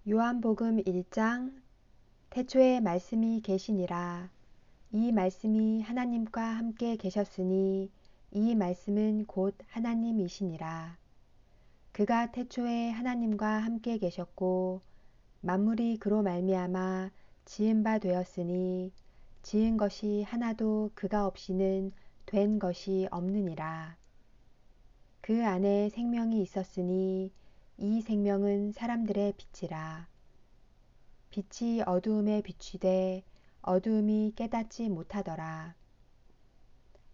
요한복음 1장. 태초에 말씀이 계시니라. 이 말씀이 하나님과 함께 계셨으니 이 말씀은 곧 하나님이시니라. 그가 태초에 하나님과 함께 계셨고 만물이 그로 말미암아 지은 바 되었으니 지은 것이 하나도 그가 없이는 된 것이 없느니라. 그 안에 생명이 있었으니 이 생명은 사람들의 빛이라. 빛이 어두움에 비추되 어두움이 깨닫지 못하더라.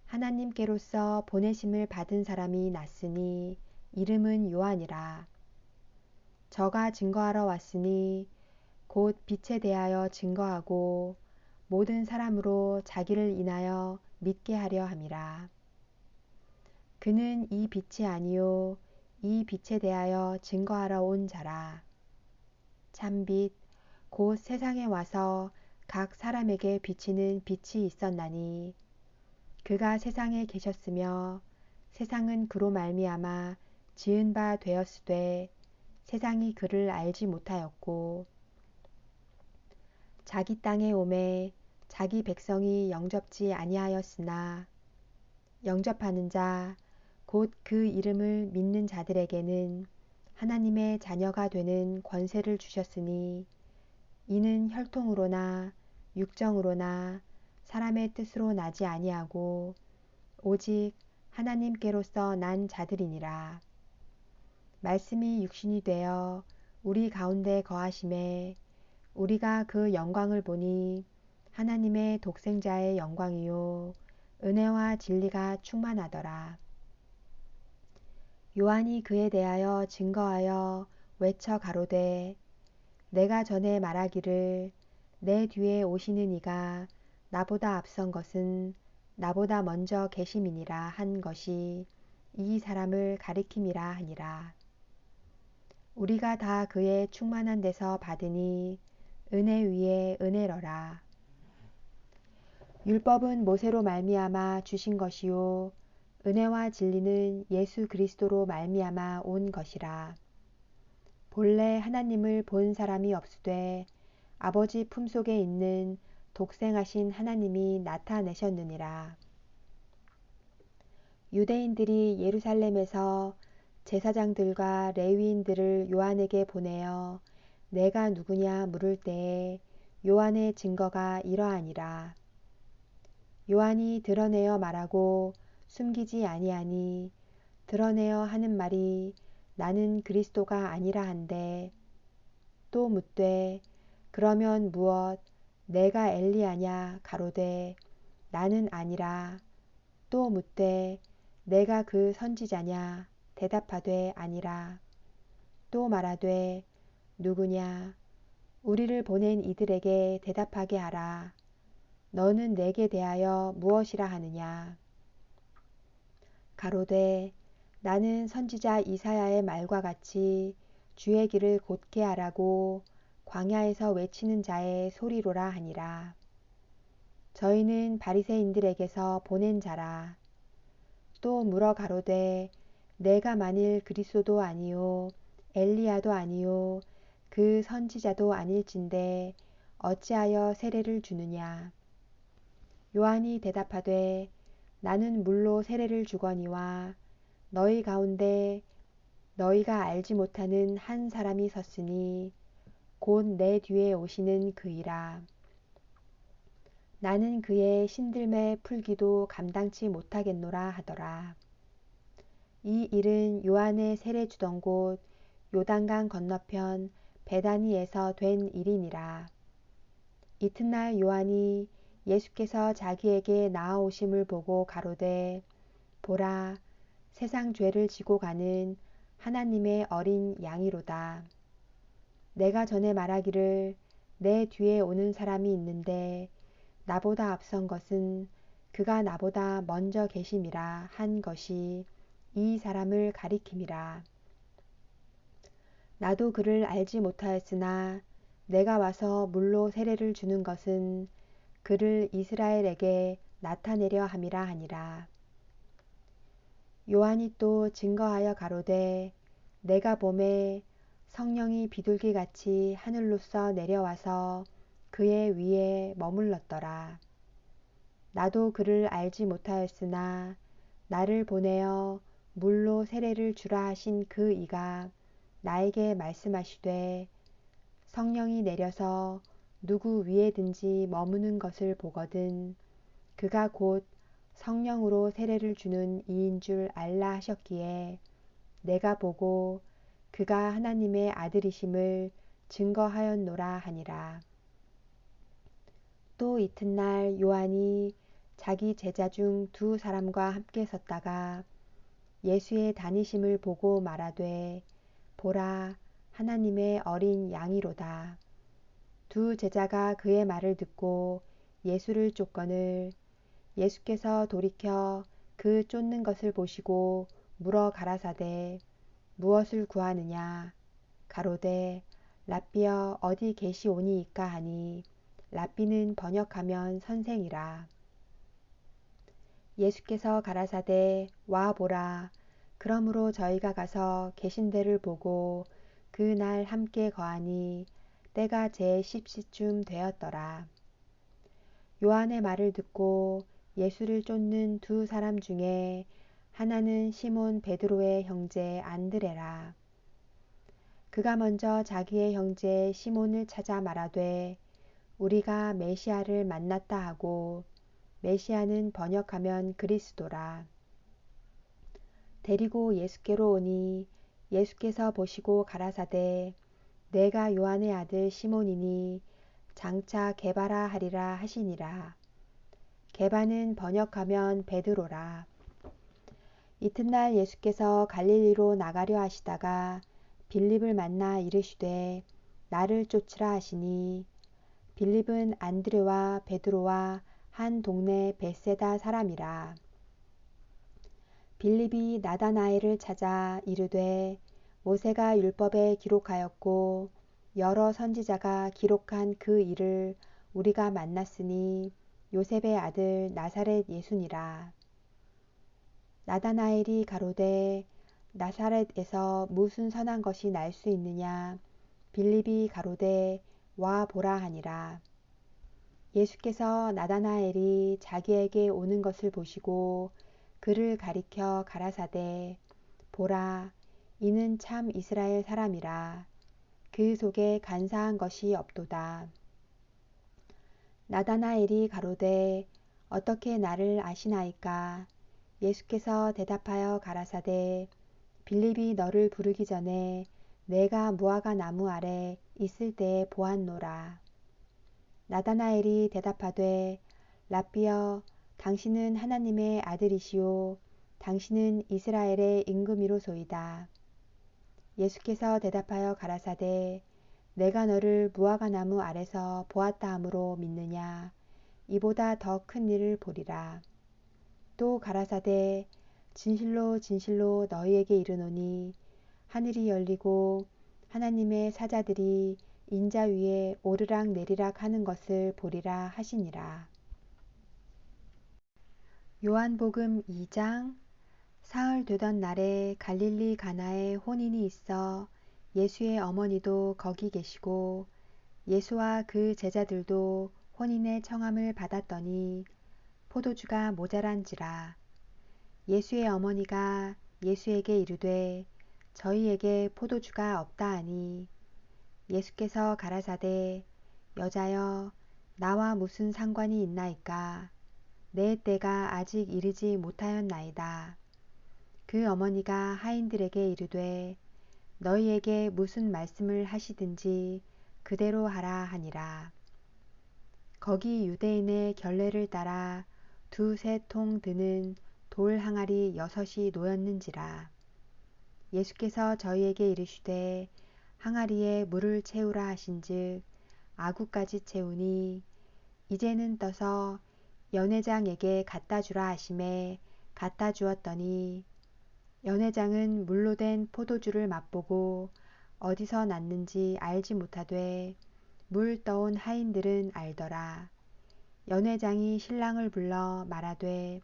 하나님께로서 보내심을 받은 사람이 났으니 이름은 요한이라. 저가 증거하러 왔으니 곧 빛에 대하여 증거하고 모든 사람으로 자기를 인하여 믿게 하려 함이라. 그는 이 빛이 아니요 이 빛에 대하여 증거하러 온 자라. 참빛 곧 세상에 와서 각 사람에게 비치는 빛이 있었나니 그가 세상에 계셨으며 세상은 그로 말미암아 지은 바 되었으되 세상이 그를 알지 못하였고 자기 땅에 오매 자기 백성이 영접지 아니하였으나 영접하는 자 곧 그 이름을 믿는 자들에게는 하나님의 자녀가 되는 권세를 주셨으니 이는 혈통으로나 육정으로나 사람의 뜻으로 나지 아니하고 오직 하나님께로서 난 자들이니라. 말씀이 육신이 되어 우리 가운데 거하심에 우리가 그 영광을 보니 하나님의 독생자의 영광이요 은혜와 진리가 충만하더라. 요한이 그에 대하여 증거하여 외쳐 가로되 내가 전에 말하기를 내 뒤에 오시는 이가 나보다 앞선 것은 나보다 먼저 계심이니라 한 것이 이 사람을 가리킴이라 하니라. 우리가 다 그의 충만한 데서 받으니 은혜 위에 은혜러라. 율법은 모세로 말미암아 주신 것이요 은혜와 진리는 예수 그리스도로 말미암아 온 것이라. 본래 하나님을 본 사람이 없으되 아버지 품속에 있는 독생하신 하나님이 나타내셨느니라. 유대인들이 예루살렘에서 제사장들과 레위인들을 요한에게 보내어 내가 누구냐 물을 때에 요한의 증거가 이러하니라. 요한이 드러내어 말하고 숨기지 아니하니 드러내어 하는 말이 나는 그리스도가 아니라 한데 또 묻되 그러면 무엇 내가 엘리야냐 가로되 나는 아니라 또 묻되 내가 그 선지자냐 대답하되 아니라 또 말하되 누구냐 우리를 보낸 이들에게 대답하게 하라. 너는 내게 대하여 무엇이라 하느냐 가로되 나는 선지자 이사야의 말과 같이 주의 길을 곧게 하라고 광야에서 외치는 자의 소리로라 하니라. 저희는 바리새인들에게서 보낸 자라. 또 물어 가로되 내가 만일 그리스도도 아니요 엘리야도 아니요 그 선지자도 아닐진데 어찌하여 세례를 주느냐. 요한이 대답하되 나는 물로 세례를 주거니와 너희 가운데 너희가 알지 못하는 한 사람이 섰으니 곧 내 뒤에 오시는 그이라. 나는 그의 신들매 풀기도 감당치 못하겠노라 하더라. 이 일은 요한의 세례 주던 곳 요단강 건너편 베다니에서 된 일이니라. 이튿날 요한이 예수께서 자기에게 나아오심을 보고 가로되 보라 세상 죄를 지고 가는 하나님의 어린 양이로다. 내가 전에 말하기를 내 뒤에 오는 사람이 있는데 나보다 앞선 것은 그가 나보다 먼저 계심이라 한 것이 이 사람을 가리킴이라. 나도 그를 알지 못하였으나 내가 와서 물로 세례를 주는 것은 그를 이스라엘에게 나타내려 함이라 하니라. 요한이 또 증거하여 가로되 내가 보매 성령이 비둘기같이 하늘로서 내려와서 그의 위에 머물렀더라. 나도 그를 알지 못하였으나 나를 보내어 물로 세례를 주라 하신 그 이가 나에게 말씀하시되 성령이 내려서 누구 위에든지 머무는 것을 보거든 그가 곧 성령으로 세례를 주는 이인 줄 알라 하셨기에 내가 보고 그가 하나님의 아들이심을 증거하였노라 하니라. 또 이튿날 요한이 자기 제자 중 두 사람과 함께 섰다가 예수의 다니심을 보고 말하되 보라 하나님의 어린 양이로다. 두 제자가 그의 말을 듣고 예수를 쫓거늘 예수께서 돌이켜 그 쫓는 것을 보시고 물어 가라사대 무엇을 구하느냐 가로되 랍비여 어디 계시오니이까 하니 랍비는 번역하면 선생이라. 예수께서 가라사대 와 보라 그러므로 저희가 가서 계신 데를 보고 그 날 함께 거하니 때가 제 10시쯤 되었더라. 요한의 말을 듣고 예수를 쫓는 두 사람 중에 하나는 시몬 베드로의 형제 안드레라. 그가 먼저 자기의 형제 시몬을 찾아 말하되 우리가 메시아를 만났다 하고 메시아는 번역하면 그리스도라. 데리고 예수께로 오니 예수께서 보시고 가라사대 내가 요한의 아들 시몬이니 장차 게바라 하리라 하시니라. 게바는 번역하면 베드로라. 이튿날 예수께서 갈릴리로 나가려 하시다가 빌립을 만나 이르시되 나를 쫓으라 하시니 빌립은 안드레와 베드로와 한 동네 벳세다 사람이라. 빌립이 나다나엘을 찾아 이르되 모세가 율법에 기록하였고 여러 선지자가 기록한 그 일을 우리가 만났으니 요셉의 아들 나사렛 예수니라. 나다나엘이 가로되 나사렛에서 무슨 선한 것이 날 수 있느냐 빌립이 가로되 와 보라 하니라. 예수께서 나다나엘이 자기에게 오는 것을 보시고 그를 가리켜 가라사대 보라 이는 참 이스라엘 사람이라 그 속에 간사한 것이 없도다. 나다나엘이 가로되 어떻게 나를 아시나이까 예수께서 대답하여 가라사대 빌립이 너를 부르기 전에 내가 무화과 나무 아래 있을 때에 보았노라. 나다나엘이 대답하되 랍비여 당신은 하나님의 아들이시오 당신은 이스라엘의 임금이로소이다. 예수께서 대답하여 가라사대 내가 너를 무화과 나무 아래서 보았다 함으로 믿느냐 이보다 더 큰 일을 보리라. 또 가라사대 진실로 진실로 너희에게 이르노니 하늘이 열리고 하나님의 사자들이 인자 위에 오르락 내리락 하는 것을 보리라 하시니라. 요한복음 2장. 사흘 되던 날에 갈릴리 가나에 혼인이 있어 예수의 어머니도 거기 계시고 예수와 그 제자들도 혼인의 청함을 받았더니 포도주가 모자란지라. 예수의 어머니가 예수에게 이르되 저희에게 포도주가 없다 하니 예수께서 가라사대 여자여 나와 무슨 상관이 있나이까 내 때가 아직 이르지 못하였나이다. 그 어머니가 하인들에게 이르되 너희에게 무슨 말씀을 하시든지 그대로 하라 하니라. 거기 유대인의 결례를 따라 두세 통 드는 돌 항아리 6이 놓였는지라. 예수께서 저희에게 이르시되 항아리에 물을 채우라 하신즉 아구까지 채우니 이제는 떠서 연회장에게 갖다 주라 하심에 갖다 주었더니 연회장은 물로 된 포도주를 맛보고 어디서 났는지 알지 못하되 물 떠온 하인들은 알더라. 연회장이 신랑을 불러 말하되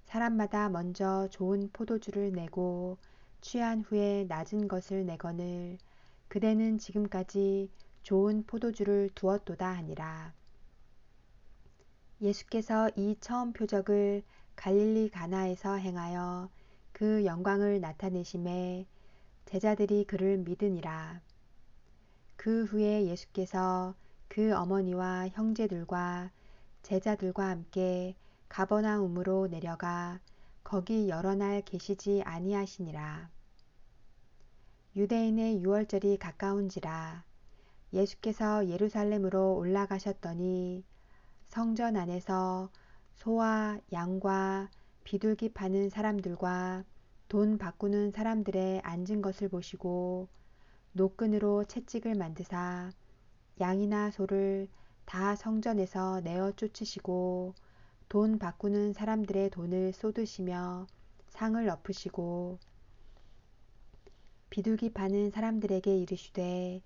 사람마다 먼저 좋은 포도주를 내고 취한 후에 낮은 것을 내거늘 그대는 지금까지 좋은 포도주를 두었도다 하니라. 예수께서 이 처음 표적을 갈릴리 가나에서 행하여 그 영광을 나타내심에 제자들이 그를 믿으니라. 그 후에 예수께서 그 어머니와 형제들과 제자들과 함께 가버나움으로 내려가 거기 여러 날 계시지 아니하시니라. 유대인의 유월절이 가까운지라. 예수께서 예루살렘으로 올라가셨더니 성전 안에서 소와 양과 비둘기 파는 사람들과 돈 바꾸는 사람들의 앉은 것을 보시고 노끈으로 채찍을 만드사 양이나 소를 다 성전에서 내어 쫓으시고 돈 바꾸는 사람들의 돈을 쏟으시며 상을 엎으시고 비둘기 파는 사람들에게 이르시되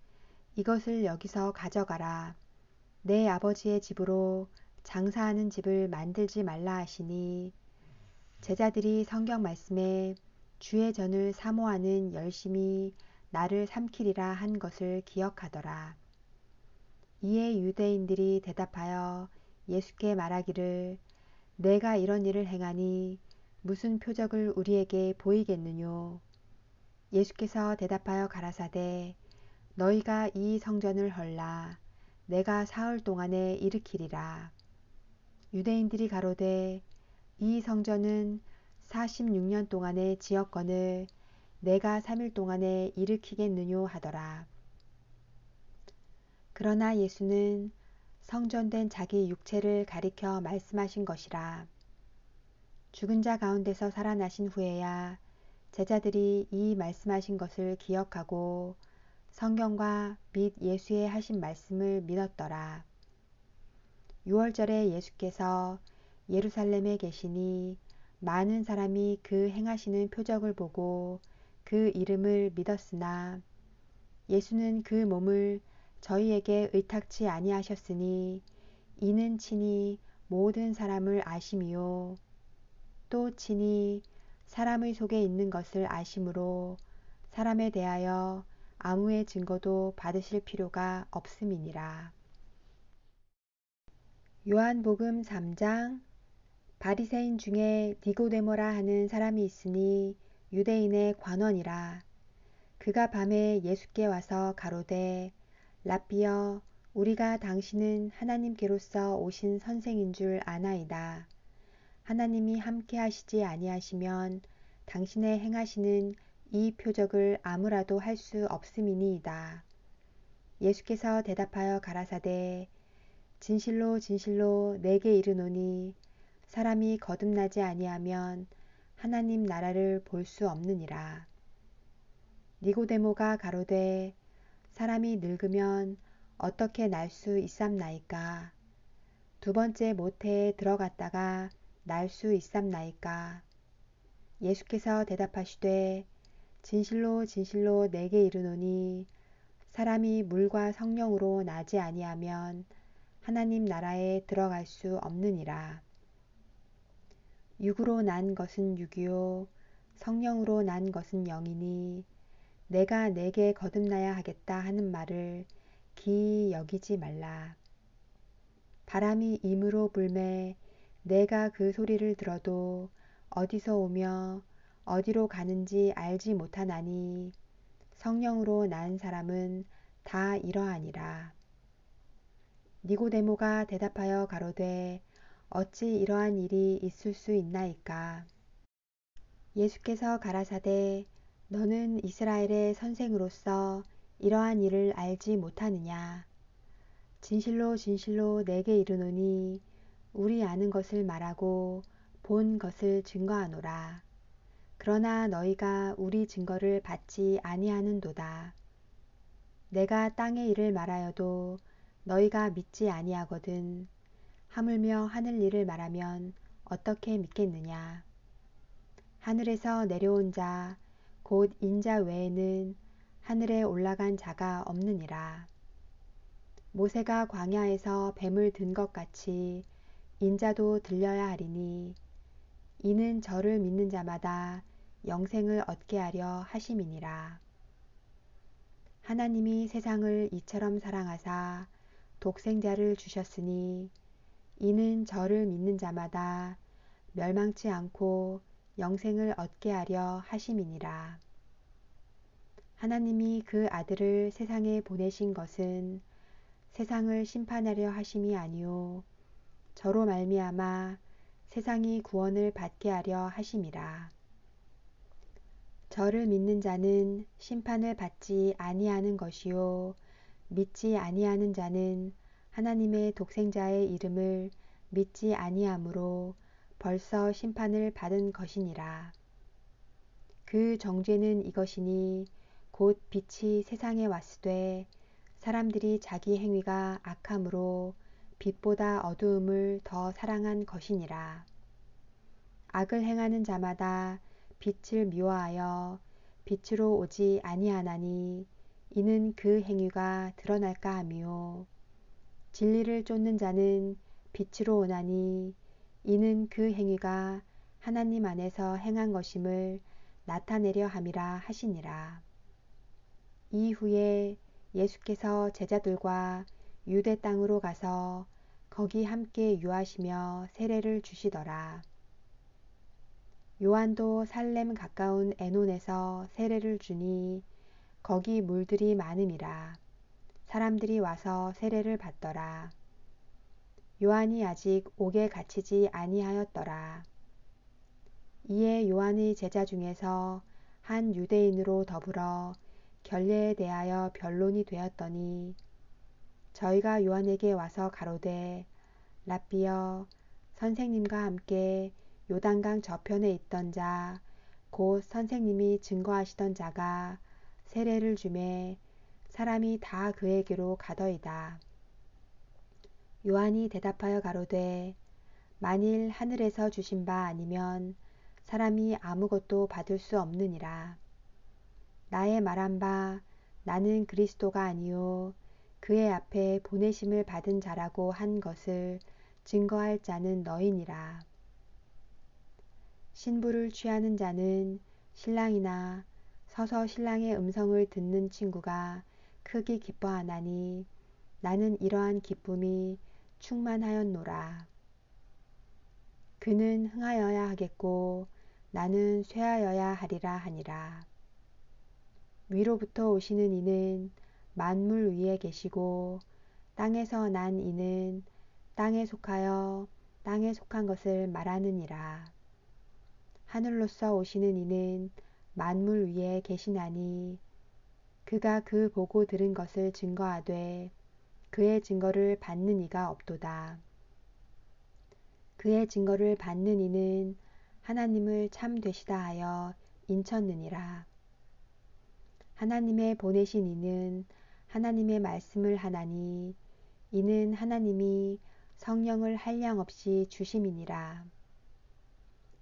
이것을 여기서 가져가라. 내 아버지의 집으로 장사하는 집을 만들지 말라 하시니 제자들이 성경 말씀에 주의 전을 사모하는 열심히 나를 삼키리라 한 것을 기억하더라. 이에 유대인들이 대답하여 예수께 말하기를 내가 이런 일을 행하니 무슨 표적을 우리에게 보이겠느뇨. 예수께서 대답하여 가라사대 너희가 이 성전을 헐라 내가 사흘 동안에 일으키리라. 유대인들이 가로되 이 성전은 46년 동안에 지었거늘 내가 3일 동안에 일으키겠느뇨 하더라. 그러나 예수는 성전된 자기 육체를 가리켜 말씀하신 것이라. 죽은 자 가운데서 살아나신 후에야 제자들이 이 말씀하신 것을 기억하고 성경과 및 예수의 하신 말씀을 믿었더라. 유월절에 예수께서 예루살렘에 계시니 많은 사람이 그 행하시는 표적을 보고 그 이름을 믿었으나 예수는 그 몸을 저희에게 의탁치 아니하셨으니 이는 친히 모든 사람을 아심이요 또 친히 사람의 속에 있는 것을 아심으로 사람에 대하여 아무의 증거도 받으실 필요가 없음이니라. 요한복음 3장. 바리새인 중에 니고데모라 하는 사람이 있으니 유대인의 관원이라. 그가 밤에 예수께 와서 가로되 랍비여 우리가 당신은 하나님께로서 오신 선생인 줄 아나이다. 하나님이 함께 하시지 아니하시면 당신의 행하시는 이 표적을 아무라도 할 수 없음이니이다. 예수께서 대답하여 가라사대 진실로 진실로 내게 이르노니 사람이 거듭나지 아니하면 하나님 나라를 볼 수 없느니라. 니고데모가 가로되 사람이 늙으면 어떻게 날 수 있삼나이까? 두 번째 모태에 들어갔다가 날 수 있삼나이까? 예수께서 대답하시되 진실로 진실로 내게 이르노니 사람이 물과 성령으로 나지 아니하면 하나님 나라에 들어갈 수 없느니라. 육으로 난 것은 육이요 성령으로 난 것은 영이니 내가 내게 거듭나야 하겠다 하는 말을 기이 여기지 말라. 바람이 임으로 불매 내가 그 소리를 들어도 어디서 오며 어디로 가는지 알지 못하나니 성령으로 난 사람은 다 이러하니라. 니고데모가 대답하여 가로되 어찌 이러한 일이 있을 수 있나이까? 예수께서 가라사대 너는 이스라엘의 선생으로서 이러한 일을 알지 못하느냐? 진실로 진실로 내게 이르노니 우리 아는 것을 말하고 본 것을 증거하노라. 그러나 너희가 우리 증거를 받지 아니하는도다. 내가 땅의 일을 말하여도 너희가 믿지 아니하거든 하물며 하늘 일을 말하면 어떻게 믿겠느냐. 하늘에서 내려온 자 곧 인자 외에는 하늘에 올라간 자가 없느니라. 모세가 광야에서 뱀을 든 것 같이 인자도 들려야 하리니 이는 저를 믿는 자마다 영생을 얻게 하려 하심이니라. 하나님이 세상을 이처럼 사랑하사 독생자를 주셨으니 이는 저를 믿는 자마다 멸망치 않고 영생을 얻게 하려 하심이니라. 하나님이 그 아들을 세상에 보내신 것은 세상을 심판하려 하심이 아니요 저로 말미암아 세상이 구원을 받게 하려 하심이라. 저를 믿는 자는 심판을 받지 아니하는 것이요 믿지 아니하는 자는 하나님의 독생자의 이름을 믿지 아니하므로 벌써 심판을 받은 것이니라. 그 정죄는 이것이니 곧 빛이 세상에 왔으되 사람들이 자기 행위가 악함으로 빛보다 어두움을 더 사랑한 것이니라. 악을 행하는 자마다 빛을 미워하여 빛으로 오지 아니하나니 이는 그 행위가 드러날까 함이요 진리를 쫓는 자는 빛으로 오나니 이는 그 행위가 하나님 안에서 행한 것임을 나타내려 함이라 하시니라. 이후에 예수께서 제자들과 유대 땅으로 가서 거기 함께 유하시며 세례를 주시더라. 요한도 살렘 가까운 에논에서 세례를 주니 거기 물들이 많음이라. 사람들이 와서 세례를 받더라. 요한이 아직 옥에 갇히지 아니하였더라. 이에 요한의 제자 중에서 한 유대인으로 더불어 결례에 대하여 변론이 되었더니 저희가 요한에게 와서 가로되 랍비여 선생님과 함께 요단강 저편에 있던 자 곧 선생님이 증거하시던 자가 세례를 주매 사람이 다 그에게로 가더이다. 요한이 대답하여 가로되 만일 하늘에서 주신 바 아니면 사람이 아무것도 받을 수 없느니라. 나의 말한 바 나는 그리스도가 아니요 그의 앞에 보내심을 받은 자라고 한 것을 증거할 자는 너희니라. 신부를 취하는 자는 신랑이나 서서 신랑의 음성을 듣는 친구가 크게 기뻐하나니 나는 이러한 기쁨이 충만하였노라. 그는 흥하여야 하겠고 나는 쇠하여야 하리라 하니라. 위로부터 오시는 이는 만물 위에 계시고 땅에서 난 이는 땅에 속하여 땅에 속한 것을 말하느니라. 하늘로서 오시는 이는 만물 위에 계시나니 그가 그 보고 들은 것을 증거하되 그의 증거를 받는 이가 없도다. 그의 증거를 받는 이는 하나님을 참 되시다 하여 인쳤느니라. 하나님의 보내신 이는 하나님의 말씀을 하나니 이는 하나님이 성령을 한량없이 주심이니라.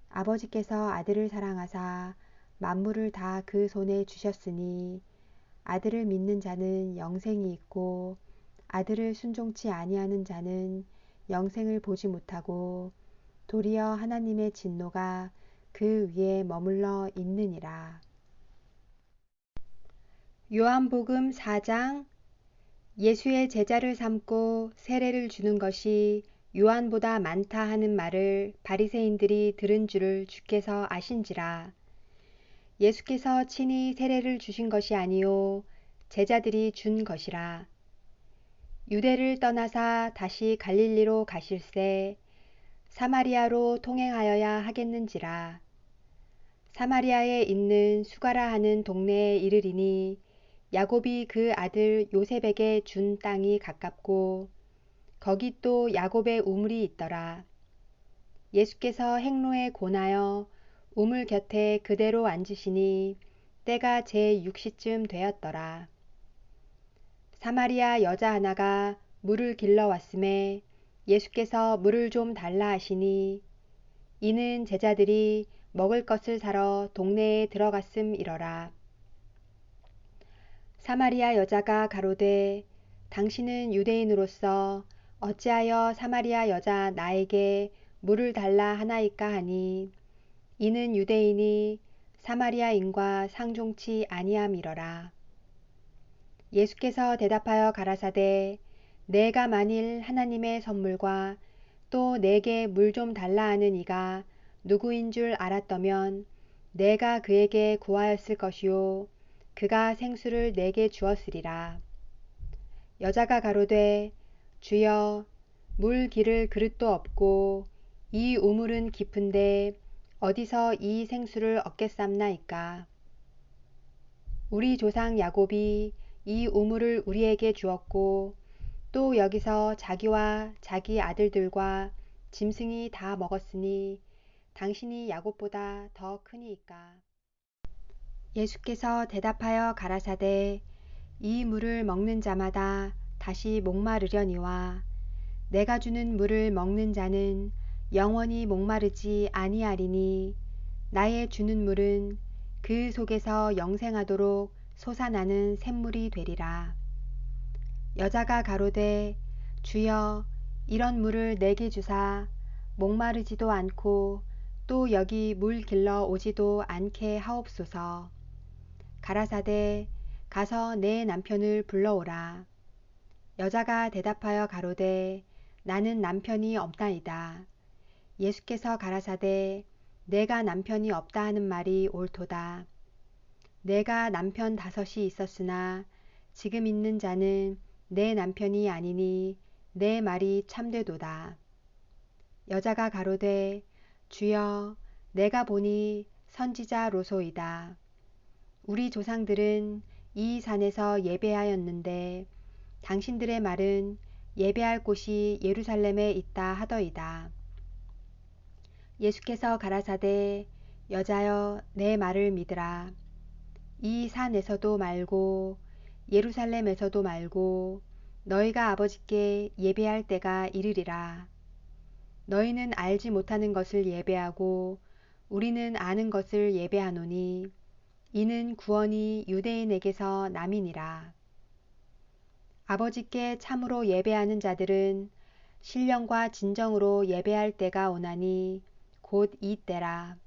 아버지께서 아들을 사랑하사 만물을 다 그 손에 주셨으니 아들을 믿는 자는 영생이 있고 아들을 순종치 아니하는 자는 영생을 보지 못하고 도리어 하나님의 진노가 그 위에 머물러 있느니라. 요한복음 4장. 예수의 제자를 삼고 세례를 주는 것이 요한보다 많다 하는 말을 바리새인들이 들은 줄을 주께서 아신지라. 예수께서 친히 세례를 주신 것이 아니요 제자들이 준 것이라. 유대를 떠나사 다시 갈릴리로 가실새 사마리아로 통행하여야 하겠는지라. 사마리아에 있는 수가라 하는 동네에 이르리니 야곱이 그 아들 요셉에게 준 땅이 가깝고 거기 또 야곱의 우물이 있더라. 예수께서 행로에 고나여 우물 곁에 그대로 앉으시니 때가 제6시쯤 되었더라. 사마리아 여자 하나가 물을 길러 왔음에 예수께서 물을 좀 달라 하시니 이는 제자들이 먹을 것을 사러 동네에 들어갔음이러라. 사마리아 여자가 가로되 당신은 유대인으로서 어찌하여 사마리아 여자 나에게 물을 달라 하나이까 하니 이는 유대인이 사마리아인과 상종치 아니함이러라. 예수께서 대답하여 가라사대 내가 만일 하나님의 선물과 또 내게 물 좀 달라 하는 이가 누구인 줄 알았더면 내가 그에게 구하였을 것이요 그가 생수를 내게 주었으리라. 여자가 가로되 주여 물 기를 그릇도 없고 이 우물은 깊은데 어디서 이 생수를 얻겠삼나이까. 우리 조상 야곱이 이 우물을 우리에게 주었고 또 여기서 자기와 자기 아들들과 짐승이 다 먹었으니 당신이 야곱보다 더 크니이까. 예수께서 대답하여 가라사대 이 물을 먹는 자마다 다시 목마르려니와 내가 주는 물을 먹는 자는 영원히 목마르지 아니하리니 나의 주는 물은 그 속에서 영생하도록 솟아나는 샘물이 되리라. 여자가 가로되 주여 이런 물을 내게 주사 목마르지도 않고 또 여기 물 길러 오지도 않게 하옵소서. 가라사대 가서 내 남편을 불러오라. 여자가 대답하여 가로되 나는 남편이 없나이다. 예수께서 가라사대 내가 남편이 없다 하는 말이 옳도다. 내가 남편 5이 있었으나 지금 있는 자는 내 남편이 아니니 내 말이 참되도다. 여자가 가로되 주여 내가 보니 선지자로소이다. 우리 조상들은 이 산에서 예배하였는데 당신들의 말은 예배할 곳이 예루살렘에 있다 하더이다. 예수께서 가라사대 여자여 내 말을 믿으라. 이 산에서도 말고 예루살렘에서도 말고 너희가 아버지께 예배할 때가 이르리라. 너희는 알지 못하는 것을 예배하고 우리는 아는 것을 예배하노니 이는 구원이 유대인에게서 남이니라. 아버지께 참으로 예배하는 자들은 신령과 진정으로 예배할 때가 오나니 곧 이 때라.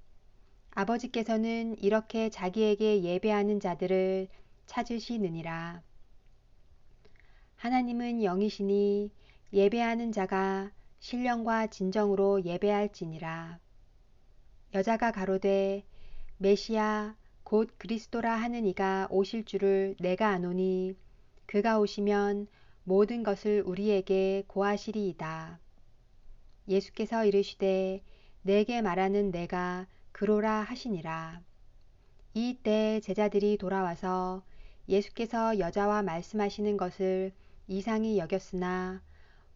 아버지께서는 이렇게 자기에게 예배하는 자들을 찾으시느니라. 하나님은 영이시니 예배하는 자가 신령과 진정으로 예배할지니라. 여자가 가로되 메시아 곧 그리스도라 하는 이가 오실 줄을 내가 아노니 그가 오시면 모든 것을 우리에게 고하시리이다. 예수께서 이르시되 내게 말하는 내가 그로라 하시니라. 이때 제자들이 돌아와서 예수께서 여자와 말씀하시는 것을 이상히 여겼으나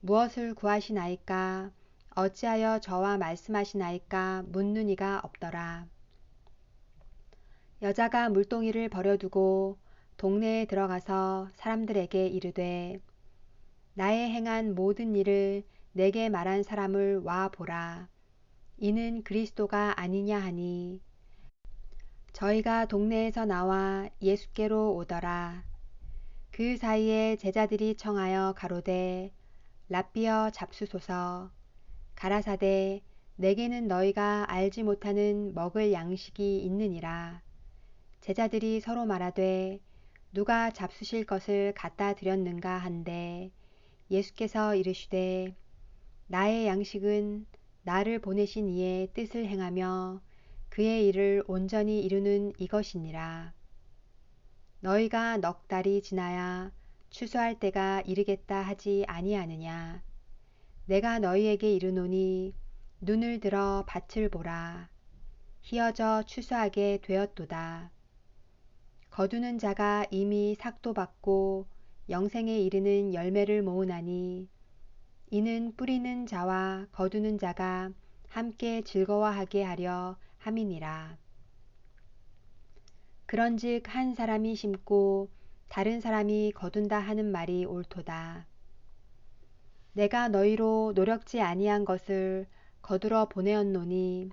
무엇을 구하시나이까 어찌하여 저와 말씀하시나이까 묻는 이가 없더라. 여자가 물동이를 버려두고 동네에 들어가서 사람들에게 이르되 나의 행한 모든 일을 내게 말한 사람을 와 보라. 이는 그리스도가 아니냐 하니 저희가 동네에서 나와 예수께로 오더라. 그 사이에 제자들이 청하여 가로되 랍비여 잡수소서. 가라사대 내게는 너희가 알지 못하는 먹을 양식이 있느니라. 제자들이 서로 말하되 누가 잡수실 것을 갖다 드렸는가 한데 예수께서 이르시되 나의 양식은 나를 보내신 이의 뜻을 행하며 그의 일을 온전히 이루는 이것이니라. 너희가 넉 달이 지나야 추수할 때가 이르겠다 하지 아니하느냐. 내가 너희에게 이르노니 눈을 들어 밭을 보라. 희어져 추수하게 되었도다. 거두는 자가 이미 삭도 받고 영생에 이르는 열매를 모으나니 이는 뿌리는 자와 거두는 자가 함께 즐거워하게 하려 함이니라. 그런즉 한 사람이 심고 다른 사람이 거둔다 하는 말이 옳도다. 내가 너희로 노력지 아니한 것을 거두러 보내었노니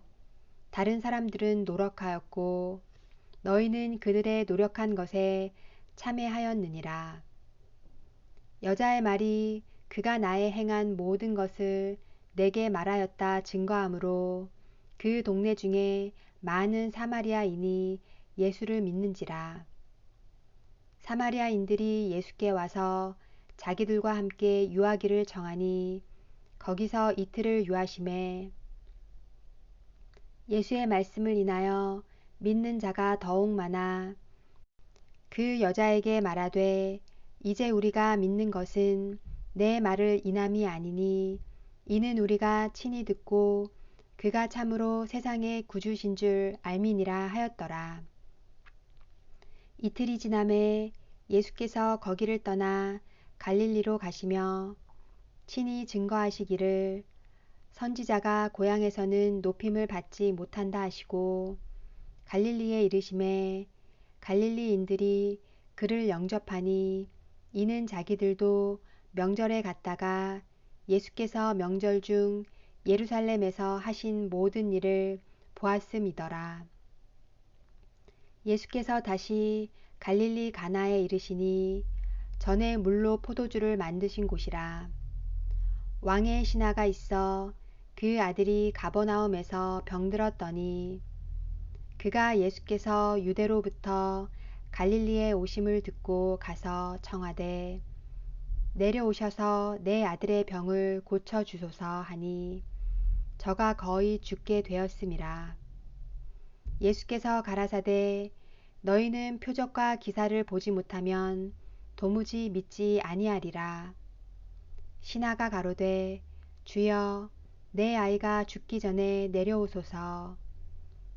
다른 사람들은 노력하였고 너희는 그들의 노력한 것에 참여하였느니라. 여자의 말이 그가 나의 행한 모든 것을 내게 말하였다 증거하므로 그 동네 중에 많은 사마리아인이 예수를 믿는지라. 사마리아인들이 예수께 와서 자기들과 함께 유하기를 정하니 거기서 이틀을 유하심에 예수의 말씀을 인하여 믿는 자가 더욱 많아 그 여자에게 말하되 이제 우리가 믿는 것은 내 말을 인함이 아니니 이는 우리가 친히 듣고 그가 참으로 세상의 구주신 줄 알미니라 하였더라. 이틀이 지남에 예수께서 거기를 떠나 갈릴리로 가시며 친히 증거하시기를 선지자가 고향에서는 높임을 받지 못한다 하시고 갈릴리에 이르심에 갈릴리인들이 그를 영접하니 이는 자기들도 명절에 갔다가 예수께서 명절 중 예루살렘에서 하신 모든 일을 보았음이더라. 예수께서 다시 갈릴리 가나에 이르시니 전에 물로 포도주를 만드신 곳이라. 왕의 신하가 있어 그 아들이 가버나움에서 병들었더니 그가 예수께서 유대로부터 갈릴리에 오심을 듣고 가서 청하되 내려오셔서 내 아들의 병을 고쳐 주소서 하니 저가 거의 죽게 되었음이라. 예수께서 가라사대 너희는 표적과 기사를 보지 못하면 도무지 믿지 아니하리라. 신하가 가로되 주여 내 아이가 죽기 전에 내려오소서.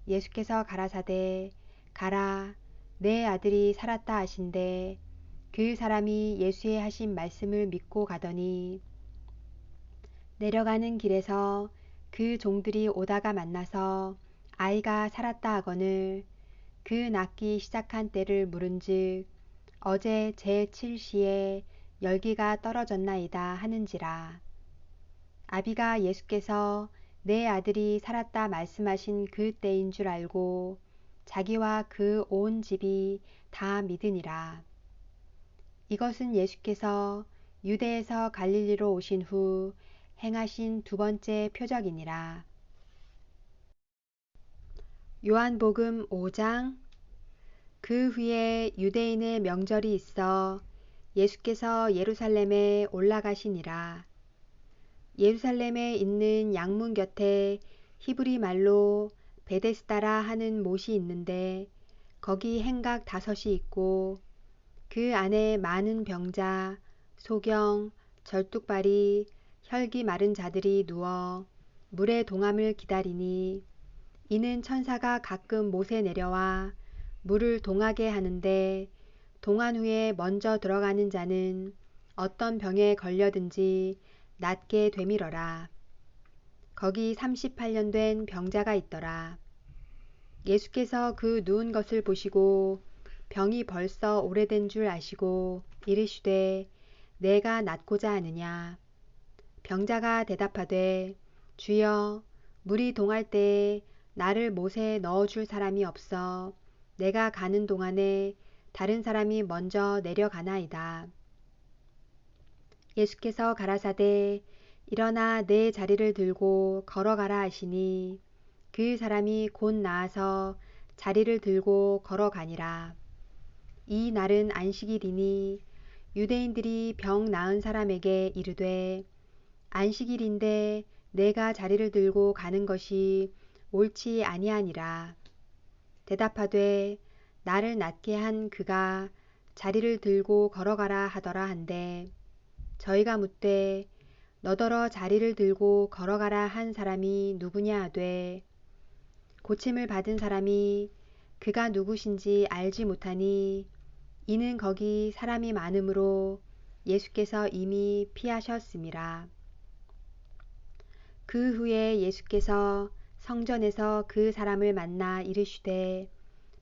예수께서 가라사대 가라 내 아들이 살았다 하신대 그 사람이 예수의 하신 말씀을 믿고 가더니 내려가는 길에서 그 종들이 오다가 만나서 아이가 살았다 하거늘 그 낫기 시작한 때를 물은즉 어제 제7시에 열기가 떨어졌나이다 하는지라. 아비가 예수께서 내 아들이 살았다 말씀하신 그 때인 줄 알고 자기와 그 온 집이 다 믿으니라. 이것은 예수께서 유대에서 갈릴리로 오신 후 행하신 두 번째 표적이니라. 요한복음 5장. 그 후에 유대인의 명절이 있어 예수께서 예루살렘에 올라가시니라. 예루살렘에 있는 양문 곁에 히브리 말로 베데스다라 하는 못이 있는데 거기 행각 5이 있고 그 안에 많은 병자, 소경, 절뚝발이, 혈기 마른 자들이 누워 물의 동함을 기다리니 이는 천사가 가끔 못에 내려와 물을 동하게 하는데 동한 후에 먼저 들어가는 자는 어떤 병에 걸려든지 낫게 되밀어라. 거기 38년 된 병자가 있더라. 예수께서 그 누운 것을 보시고 병이 벌써 오래된 줄 아시고 이르시되 내가 낫고자 하느냐. 병자가 대답하되 주여 물이 동할 때에 나를 못에 넣어줄 사람이 없어 내가 가는 동안에 다른 사람이 먼저 내려가나이다. 예수께서 가라사대 일어나 내 자리를 들고 걸어가라 하시니 그 사람이 곧 나아서 자리를 들고 걸어가니라. 이 날은 안식일이니 유대인들이 병 나은 사람에게 이르되 안식일인데 내가 자리를 들고 가는 것이 옳지 아니하니라. 대답하되 나를 낫게 한 그가 자리를 들고 걸어가라 하더라 한데 저희가 묻되 너더러 자리를 들고 걸어가라 한 사람이 누구냐 하되 고침을 받은 사람이 그가 누구신지 알지 못하니 이는 거기 사람이 많으므로 예수께서 이미 피하셨음이라. 그 후에 예수께서 성전에서 그 사람을 만나 이르시되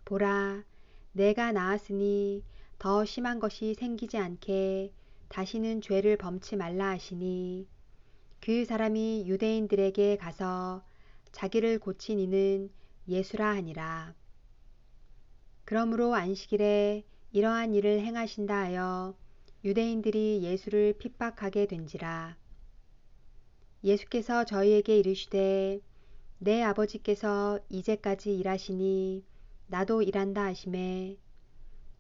보라 내가 나았으니 더 심한 것이 생기지 않게 다시는 죄를 범치 말라 하시니 그 사람이 유대인들에게 가서 자기를 고친 이는 예수라 하니라. 그러므로 안식일에 이러한 일을 행하신다 하여 유대인들이 예수를 핍박하게 된지라. 예수께서 저희에게 이르시되 내 아버지께서 이제까지 일하시니 나도 일한다 하시매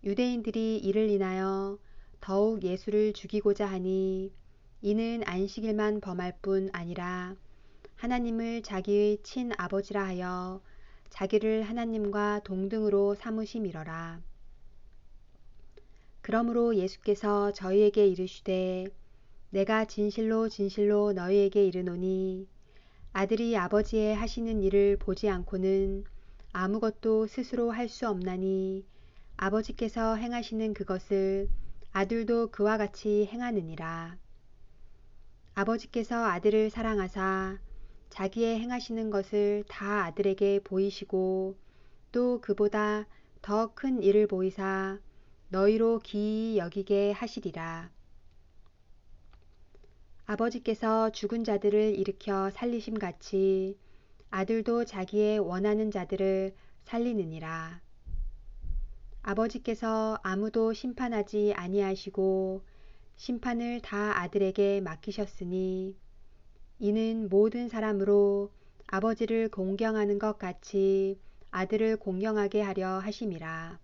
유대인들이 이를 인하여 더욱 예수를 죽이고자 하니 이는 안식일만 범할 뿐 아니라 하나님을 자기의 친아버지라 하여 자기를 하나님과 동등으로 삼으심이러라. 그러므로 예수께서 저희에게 이르시되 내가 진실로 진실로 너희에게 이르노니 아들이 아버지의 하시는 일을 보지 않고는 아무것도 스스로 할 수 없나니 아버지께서 행하시는 그것을 아들도 그와 같이 행하느니라. 아버지께서 아들을 사랑하사 자기의 행하시는 것을 다 아들에게 보이시고 또 그보다 더 큰 일을 보이사 너희로 기이히 여기게 하시리라. 아버지께서 죽은 자들을 일으켜 살리심 같이 아들도 자기의 원하는 자들을 살리느니라. 아버지께서 아무도 심판하지 아니하시고 심판을 다 아들에게 맡기셨으니 이는 모든 사람으로 아버지를 공경하는 것 같이 아들을 공경하게 하려 하심이라.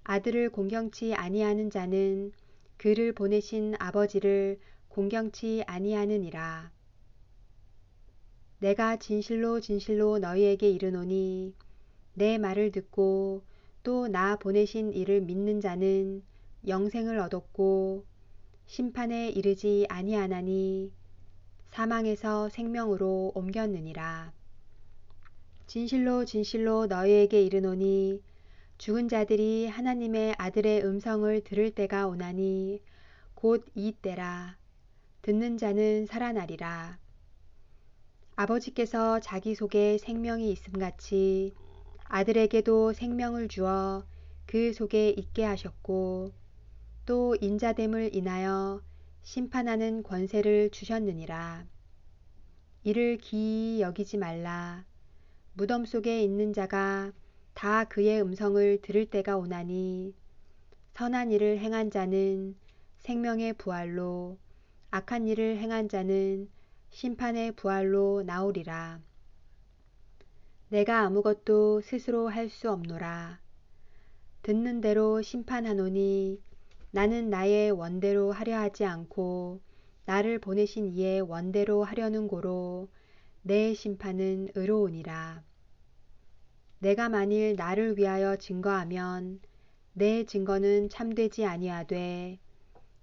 아들을 공경치 아니하는 자는 그를 보내신 아버지를 공경치 아니하느니라. 내가 진실로 진실로 너희에게 이르노니 내 말을 듣고 또 나 보내신 이를 믿는 자는 영생을 얻었고 심판에 이르지 아니하나니 사망에서 생명으로 옮겼느니라. 진실로 진실로 너희에게 이르노니 죽은 자들이 하나님의 아들의 음성을 들을 때가 오나니 곧 이 때라. 듣는 자는 살아나리라. 아버지께서 자기 속에 생명이 있음같이 아들에게도 생명을 주어 그 속에 있게 하셨고 또 인자됨을 인하여 심판하는 권세를 주셨느니라. 이를 기이히 여기지 말라. 무덤 속에 있는 자가 다 그의 음성을 들을 때가 오나니 선한 일을 행한 자는 생명의 부활로 악한 일을 행한 자는 심판의 부활로 나오리라. 내가 아무것도 스스로 할 수 없노라. 듣는 대로 심판하노니 나는 나의 원대로 하려 하지 않고 나를 보내신 이의 원대로 하려는 고로 내 심판은 의로우니라. 내가 만일 나를 위하여 증거하면 내 증거는 참되지 아니하되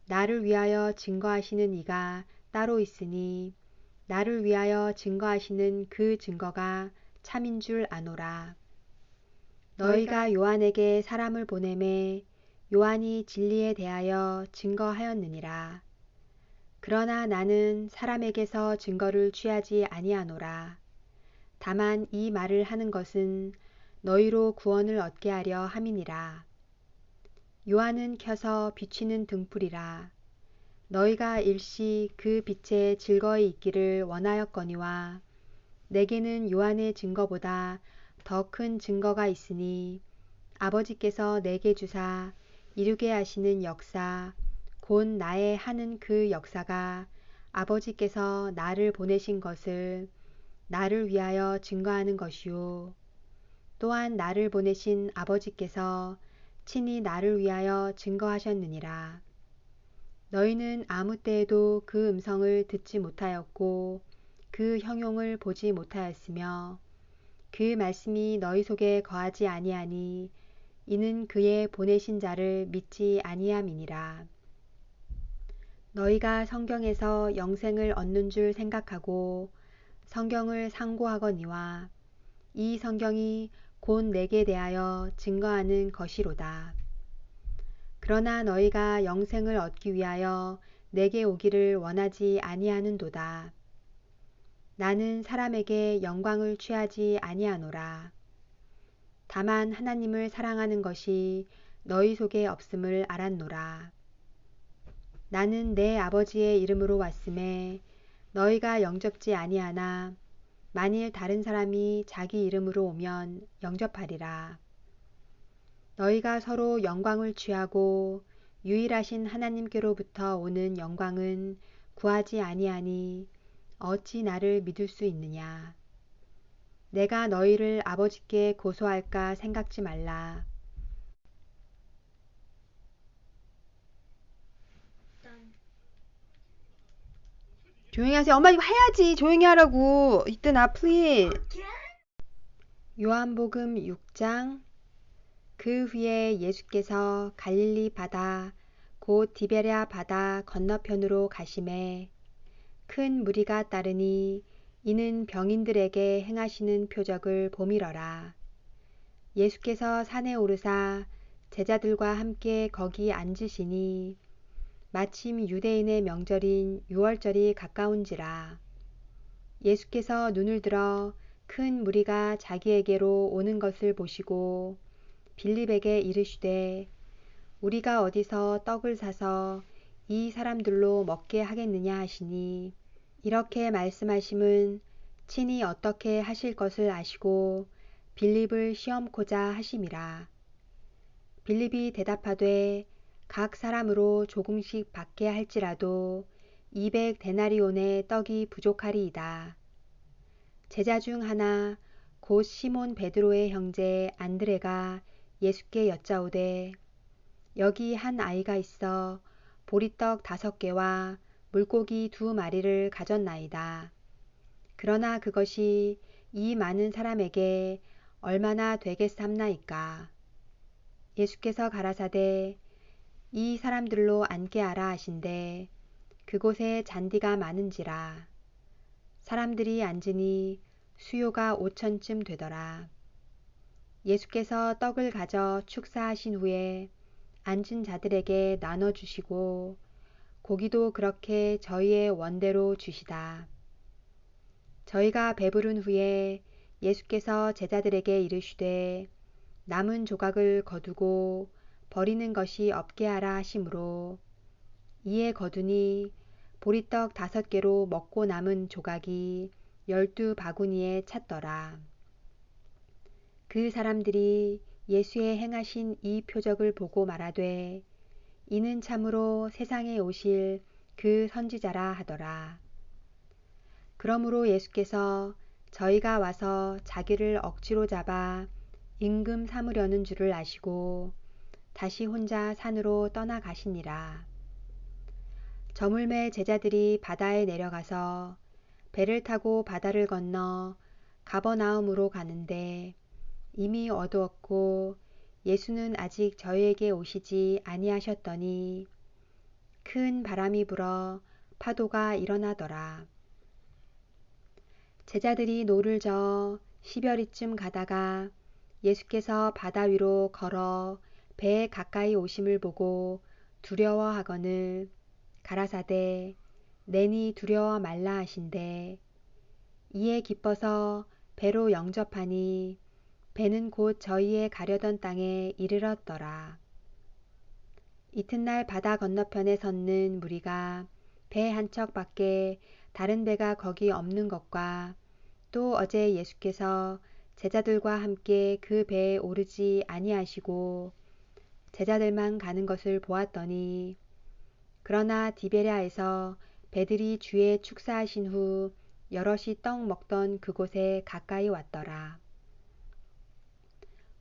나를 위하여 증거하시는 이가 따로 있으니 나를 위하여 증거하시는 그 증거가 참인 줄 아노라. 너희가 요한에게 사람을 보내매 요한이 진리에 대하여 증거하였느니라. 그러나 나는 사람에게서 증거를 취하지 아니하노라. 다만 이 말을 하는 것은 너희로 구원을 얻게 하려 함이니라. 요한은 켜서 비추는 등불이라. 너희가 일시 그 빛에 즐거이 있기를 원하였거니와 내게는 요한의 증거보다 더 큰 증거가 있으니 아버지께서 내게 주사 이루게 하시는 역사 곧 나의 하는 그 역사가 아버지께서 나를 보내신 것을 나를 위하여 증거하는 것이요 또한 나를 보내신 아버지께서 친히 나를 위하여 증거하셨느니라. 너희는 아무 때에도 그 음성을 듣지 못하였고 그 형용을 보지 못하였으며 그 말씀이 너희 속에 거하지 아니하니 이는 그의 보내신 자를 믿지 아니함이니라. 너희가 성경에서 영생을 얻는 줄 생각하고 성경을 상고하거니와 이 성경이 곧 내게 대하여 증거하는 것이로다. 그러나 너희가 영생을 얻기 위하여 내게 오기를 원하지 아니하는도다. 나는 사람에게 영광을 취하지 아니하노라. 다만 하나님을 사랑하는 것이 너희 속에 없음을 알았노라. 나는 내 아버지의 이름으로 왔음에 너희가 영접지 아니하나 만일 다른 사람이 자기 이름으로 오면 영접하리라. 너희가 서로 영광을 취하고 유일하신 하나님께로부터 오는 영광은 구하지 아니하니 어찌 나를 믿을 수 있느냐. 내가 너희를 아버지께 고소할까 생각지 말라. 조용히 하세요. 엄마 이거 해야지. 조용히 하라고. 이따나 플리즈. 요한복음 6장. 그 후에 예수께서 갈릴리 바다 곧 디베랴 바다 건너편으로 가시매 큰 무리가 따르니 이는 병인들에게 행하시는 표적을 보미러라. 예수께서 산에 오르사 제자들과 함께 거기 앉으시니 마침 유대인의 명절인 유월절이 가까운지라. 예수께서 눈을 들어 큰 무리가 자기에게로 오는 것을 보시고 빌립에게 이르시되 우리가 어디서 떡을 사서 이 사람들로 먹게 하겠느냐 하시니 이렇게 말씀하심은 친히 어떻게 하실 것을 아시고 빌립을 시험코자 하심이라. 빌립이 대답하되 각 사람으로 조금씩 받게 할지라도 200데나리온의 떡이 부족하리이다. 제자 중 하나 곧 시몬 베드로의 형제 안드레가 예수께 여짜오되 여기 한 아이가 있어 보리떡 5개와 물고기 2마리를 가졌나이다. 그러나 그것이 이 많은 사람에게 얼마나 되겠삼나이까. 예수께서 가라사대 이 사람들로 앉게 하라 하신대 그곳에 잔디가 많은지라. 사람들이 앉으니 수요가 5천쯤 되더라. 예수께서 떡을 가져 축사하신 후에 앉은 자들에게 나눠주시고 고기도 그렇게 저희의 원대로 주시다. 저희가 배부른 후에 예수께서 제자들에게 이르시되 남은 조각을 거두고 버리는 것이 없게 하라 하시므로 이에 거두니 보리떡 5개로 먹고 남은 조각이 12바구니에 찼더라. 그 사람들이 예수의 행하신 이 표적을 보고 말하되 이는 참으로 세상에 오실 그 선지자라 하더라. 그러므로 예수께서 저희가 와서 자기를 억지로 잡아 임금 삼으려는 줄을 아시고 다시 혼자 산으로 떠나가시니라. 저물매 제자들이 바다에 내려가서 배를 타고 바다를 건너 가버나움으로 가는데 이미 어두웠고 예수는 아직 저희에게 오시지 아니하셨더니 큰 바람이 불어 파도가 일어나더라. 제자들이 노를 저어 시별이쯤 가다가 예수께서 바다 위로 걸어 배에 가까이 오심을 보고 두려워하거늘 가라사대 내니 두려워 말라 하신대 이에 기뻐서 배로 영접하니 배는 곧 저희의 가려던 땅에 이르렀더라. 이튿날 바다 건너편에 섰는 무리가 배 한 척밖에 다른 배가 거기 없는 것과 또 어제 예수께서 제자들과 함께 그 배에 오르지 아니하시고 제자들만 가는 것을 보았더니 그러나 디베랴에서 배들이 주에 축사하신 후 여럿이 떡 먹던 그곳에 가까이 왔더라.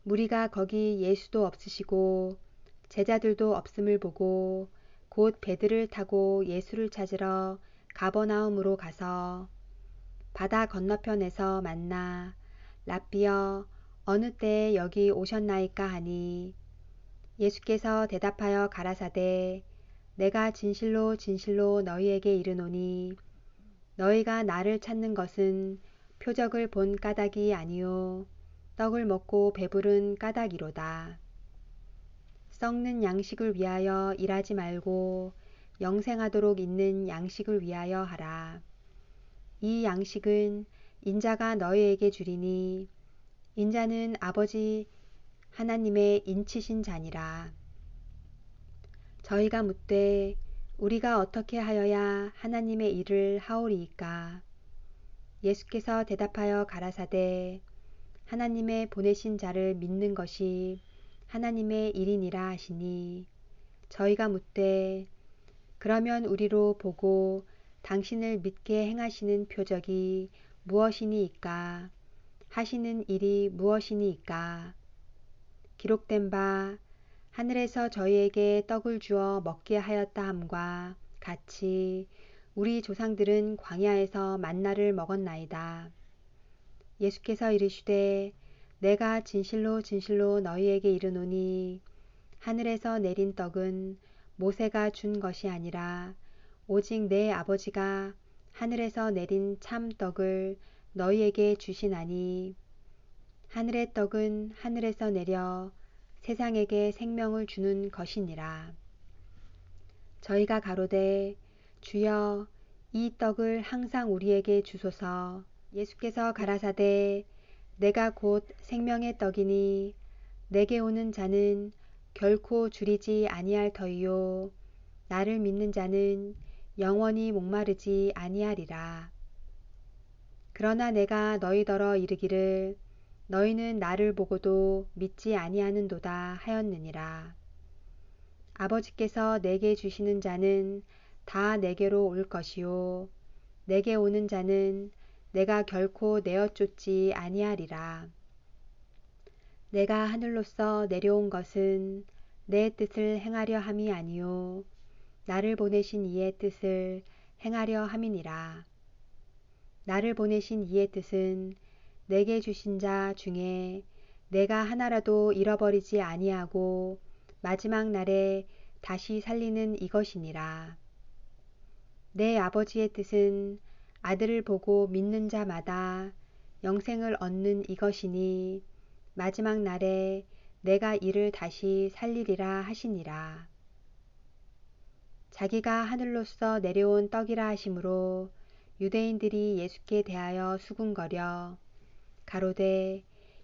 무리가 거기 예수도 없으시고 제자들도 없음을 보고 곧 배들을 타고 예수를 찾으러 가버나움으로 가서 바다 건너편에서 만나 랍비여 어느 때에 여기 오셨나이까 하니 예수께서 대답하여 가라사대 내가 진실로 진실로 너희에게 이르노니 너희가 나를 찾는 것은 표적을 본 까닭이 아니요 떡을 먹고 배부른 까닭이로다. 썩는 양식을 위하여 일하지 말고 영생하도록 있는 양식을 위하여 하라. 이 양식은 인자가 너희에게 주리니 인자는 아버지 하나님의 인치신 자니라. 저희가 묻되 우리가 어떻게 하여야 하나님의 일을 하오리이까? 예수께서 대답하여 가라사대 하나님의 보내신 자를 믿는 것이 하나님의 일이니라 하시니 저희가 묻되 그러면 우리로 보고 당신을 믿게 행하시는 표적이 무엇이니이까? 하시는 일이 무엇이니이까? 기록된 바 하늘에서 저희에게 떡을 주어 먹게 하였다 함과 같이 우리 조상들은 광야에서 만나를 먹었나이다. 예수께서 이르시되 내가 진실로 진실로 너희에게 이르노니 하늘에서 내린 떡은 모세가 준 것이 아니라 오직 내 아버지가 하늘에서 내린 참 떡을 너희에게 주시나니 하늘의 떡은 하늘에서 내려 세상에게 생명을 주는 것이니라. 저희가 가로되 주여 이 떡을 항상 우리에게 주소서. 예수께서 가라사대 내가 곧 생명의 떡이니 내게 오는 자는 결코 줄이지 아니할 터이요 나를 믿는 자는 영원히 목마르지 아니하리라. 그러나 내가 너희더러 이르기를 너희는 나를 보고도 믿지 아니하는도다 하였느니라. 아버지께서 내게 주시는 자는 다 내게로 올 것이요 내게 오는 자는 내가 결코 내어 쫓지 아니하리라. 내가 하늘로서 내려온 것은 내 뜻을 행하려 함이 아니요 나를 보내신 이의 뜻을 행하려 함이니라. 나를 보내신 이의 뜻은 내게 주신 자 중에 내가 하나라도 잃어버리지 아니하고 마지막 날에 다시 살리는 이것이니라. 내 아버지의 뜻은 아들을 보고 믿는 자마다 영생을 얻는 이것이니 마지막 날에 내가 이를 다시 살리리라 하시니라. 자기가 하늘로서 내려온 떡이라 하심으로 유대인들이 예수께 대하여 수군거려 가로되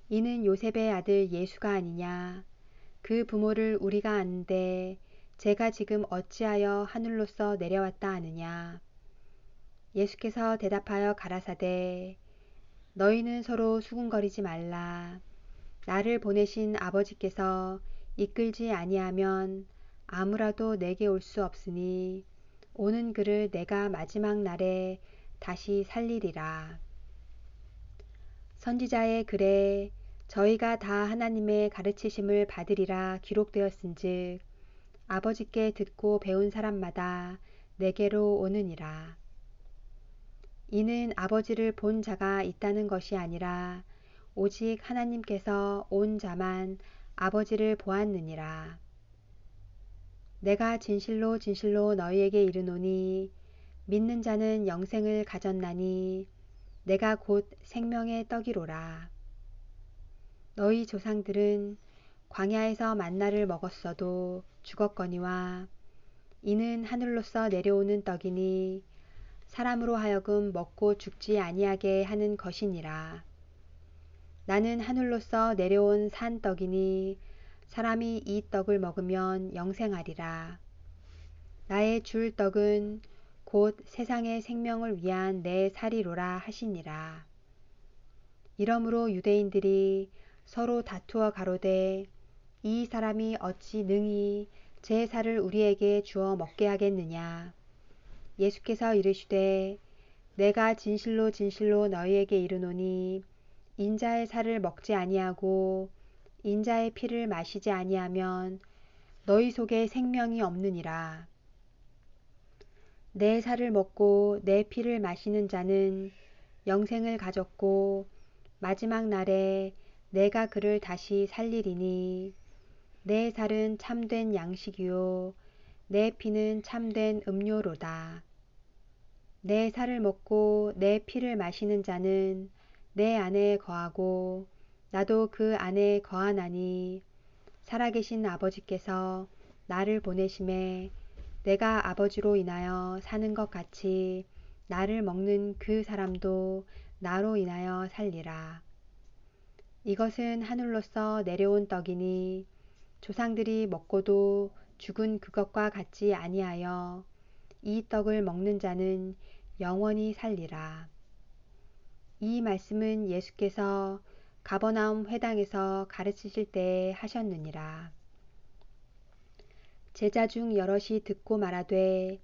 이는 요셉의 아들 예수가 아니냐. 그 부모를 우리가 아는데 제가 지금 어찌하여 하늘로서 내려왔다 하느냐. 예수께서 대답하여 가라사대 너희는 서로 수군거리지 말라. 나를 보내신 아버지께서 이끌지 아니하면 아무라도 내게 올 수 없으니 오는 그를 내가 마지막 날에 다시 살리리라. 선지자의 글에 저희가 다 하나님의 가르치심을 받으리라 기록되었은즉 아버지께 듣고 배운 사람마다 내게로 오느니라. 이는 아버지를 본 자가 있다는 것이 아니라 오직 하나님께서 온 자만 아버지를 보았느니라. 내가 진실로 진실로 너희에게 이르노니 믿는 자는 영생을 가졌나니 내가 곧 생명의 떡이로라. 너희 조상들은 광야에서 만나를 먹었어도 죽었거니와 이는 하늘로서 내려오는 떡이니 사람으로 하여금 먹고 죽지 아니하게 하는 것이니라. 나는 하늘로서 내려온 산 떡이니 사람이 이 떡을 먹으면 영생하리라. 나의 줄 떡은 곧 세상의 생명을 위한 내 살이로라 하시니라. 이러므로 유대인들이 서로 다투어 가로되 이 사람이 어찌 능히 제 살을 우리에게 주어 먹게 하겠느냐. 예수께서 이르시되 내가 진실로 진실로 너희에게 이르노니 인자의 살을 먹지 아니하고 인자의 피를 마시지 아니하면 너희 속에 생명이 없느니라. 내 살을 먹고 내 피를 마시는 자는 영생을 가졌고 마지막 날에 내가 그를 다시 살리리니 내 살은 참된 양식이요 내 피는 참된 음료로다. 내 살을 먹고 내 피를 마시는 자는 내 안에 거하고 나도 그 안에 거하나니 살아계신 아버지께서 나를 보내심에 내가 아버지로 인하여 사는 것 같이 나를 먹는 그 사람도 나로 인하여 살리라. 이것은 하늘로서 내려온 떡이니 조상들이 먹고도 죽은 그것과 같지 아니하여 이 떡을 먹는 자는 영원히 살리라. 이 말씀은 예수께서 가버나움 회당에서 가르치실 때에 하셨느니라. 제자 중 여럿이 듣고 말하되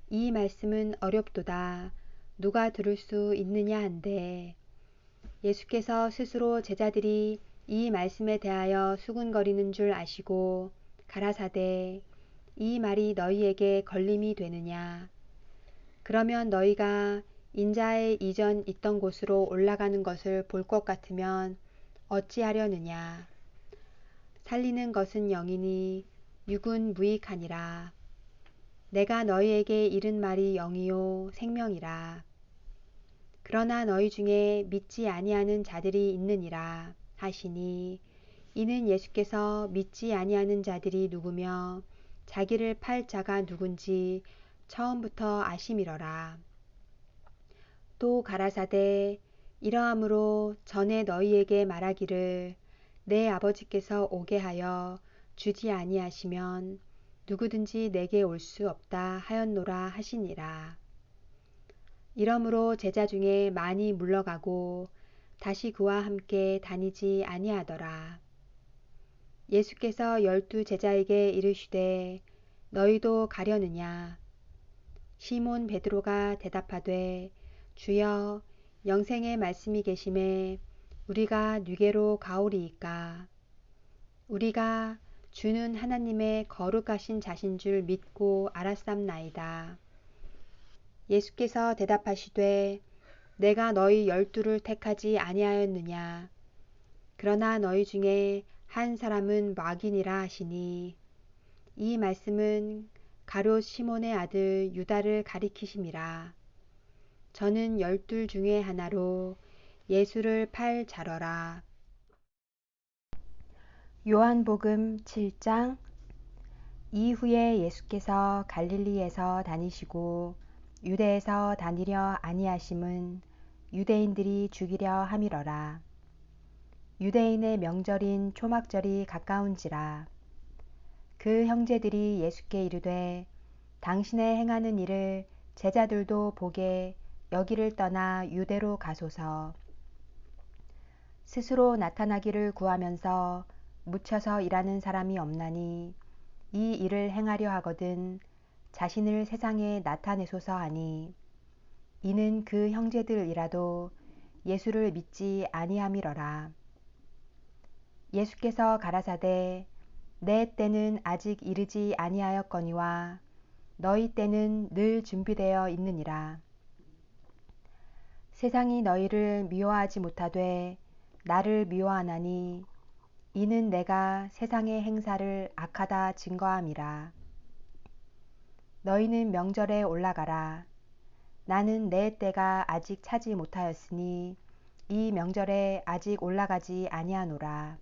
이 말씀은 어렵도다. 누가 들을 수 있느냐 한데 예수께서 스스로 제자들이 이 말씀에 대하여 수군거리는 줄 아시고 가라사대 이 말이 너희에게 걸림이 되느냐. 그러면 너희가 인자의 이전 있던 곳으로 올라가는 것을 볼 것 같으면 어찌하려느냐. 살리는 것은 영이니 육은 무익하니라. 내가 너희에게 이른 말이 영이요 생명이라. 그러나 너희 중에 믿지 아니하는 자들이 있느니라 하시니, 이는 예수께서 믿지 아니하는 자들이 누구며 자기를 팔 자가 누군지 처음부터 아심이러라. 또 가라사대 이러함으로 전에 너희에게 말하기를 내 아버지께서 오게 하여 주지 아니하시면 누구든지 내게 올 수 없다 하였노라 하시니라. 이러므로 제자 중에 많이 물러가고 다시 그와 함께 다니지 아니하더라. 예수께서 12 제자에게 이르시되 너희도 가려느냐. 시몬 베드로가 대답하되 주여, 영생의 말씀이 계심에 우리가 누게로 가오리이까. 우리가 주는 하나님의 거룩하신 자신 줄 믿고 알았삼나이다. 예수께서 대답하시되 내가 너희 12를 택하지 아니하였느냐. 그러나 너희 중에 한 사람은 마귀니라 하시니, 이 말씀은 가룟 시몬의 아들 유다를 가리키심이라. 저는 12 중에 하나로 예수를 팔 자러라. 요한복음 7장. 이후에 예수께서 갈릴리에서 다니시고 유대에서 다니려 아니하심은 유대인들이 죽이려 함이러라. 유대인의 명절인 초막절이 가까운지라. 그 형제들이 예수께 이르되 당신의 행하는 일을 제자들도 보게 여기를 떠나 유대로 가소서. 스스로 나타나기를 구하면서 묻혀서 일하는 사람이 없나니 이 일을 행하려 하거든 자신을 세상에 나타내소서 하니, 이는 그 형제들이라도 예수를 믿지 아니함이러라. 예수께서 가라사대 내 때는 아직 이르지 아니하였거니와 너희 때는 늘 준비되어 있느니라. 세상이 너희를 미워하지 못하되 나를 미워하나니 이는 내가 세상의 행사를 악하다 증거함이라. 너희는 명절에 올라가라. 나는 내 때가 아직 차지 못하였으니 이 명절에 아직 올라가지 아니하노라.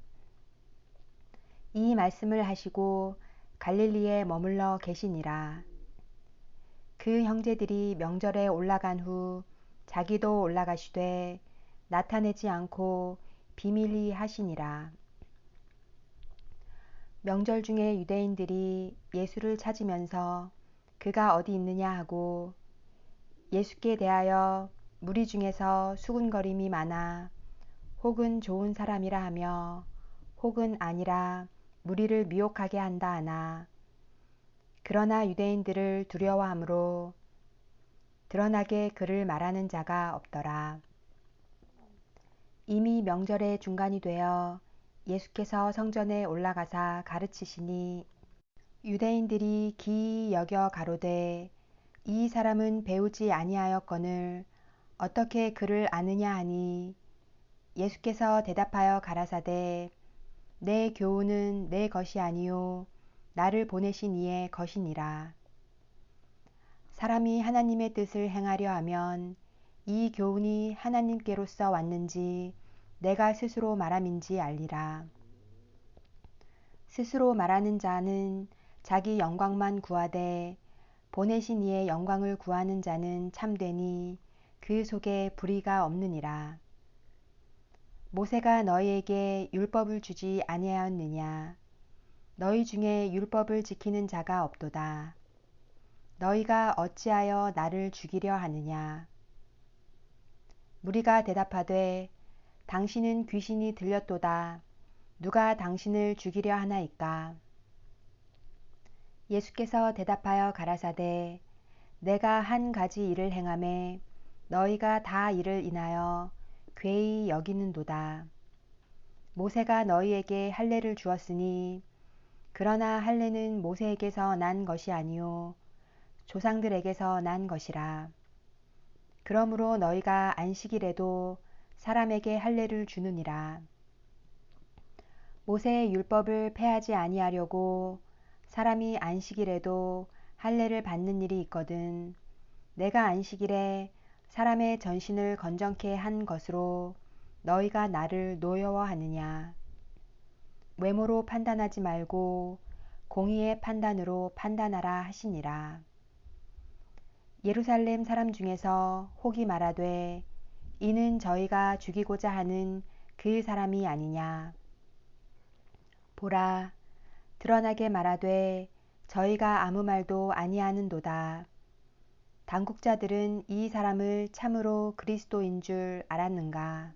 이 말씀을 하시고 갈릴리에 머물러 계시니라. 그 형제들이 명절에 올라간 후 자기도 올라가시되 나타내지 않고 비밀히 하시니라. 명절 중에 유대인들이 예수를 찾으면서 그가 어디 있느냐 하고 예수께 대하여 무리 중에서 수군거림이 많아 혹은 좋은 사람이라 하며 혹은 아니라 무리를 미혹하게 한다 하나, 그러나 유대인들을 두려워하므로 드러나게 그를 말하는 자가 없더라. 이미 명절의 중간이 되어 예수께서 성전에 올라가사 가르치시니 유대인들이 기이 여겨 가로되 이 사람은 배우지 아니하였거늘 어떻게 그를 아느냐 하니, 예수께서 대답하여 가라사대 내 교훈은 내 것이 아니요 나를 보내신 이의 것이니라. 사람이 하나님의 뜻을 행하려 하면 이 교훈이 하나님께로서 왔는지 내가 스스로 말함인지 알리라. 스스로 말하는 자는 자기 영광만 구하되 보내신 이의 영광을 구하는 자는 참되니 그 속에 불의가 없느니라. 모세가 너희에게 율법을 주지 아니하였느냐. 너희 중에 율법을 지키는 자가 없도다. 너희가 어찌하여 나를 죽이려 하느냐. 무리가 대답하되 당신은 귀신이 들렸도다. 누가 당신을 죽이려 하나이까. 예수께서 대답하여 가라사대 내가 한 가지 일을 행하매 너희가 다 이를 인하여 괴히 여기는도다. 모세가 너희에게 할례를 주었으니 그러나 할례는 모세에게서 난 것이 아니요 조상들에게서 난 것이라. 그러므로 너희가 안식일에도 사람에게 할례를 주느니라. 모세의 율법을 폐하지 아니하려고 사람이 안식일에도 할례를 받는 일이 있거든 내가 안식일에 사람의 전신을 건정케 한 것으로 너희가 나를 노여워하느냐. 외모로 판단하지 말고 공의의 판단으로 판단하라 하시니라. 예루살렘 사람 중에서 혹이 말하되 이는 저희가 죽이고자 하는 그 사람이 아니냐. 보라, 드러나게 말하되 저희가 아무 말도 아니하는도다. 당국자들은 이 사람을 참으로 그리스도인 줄 알았는가.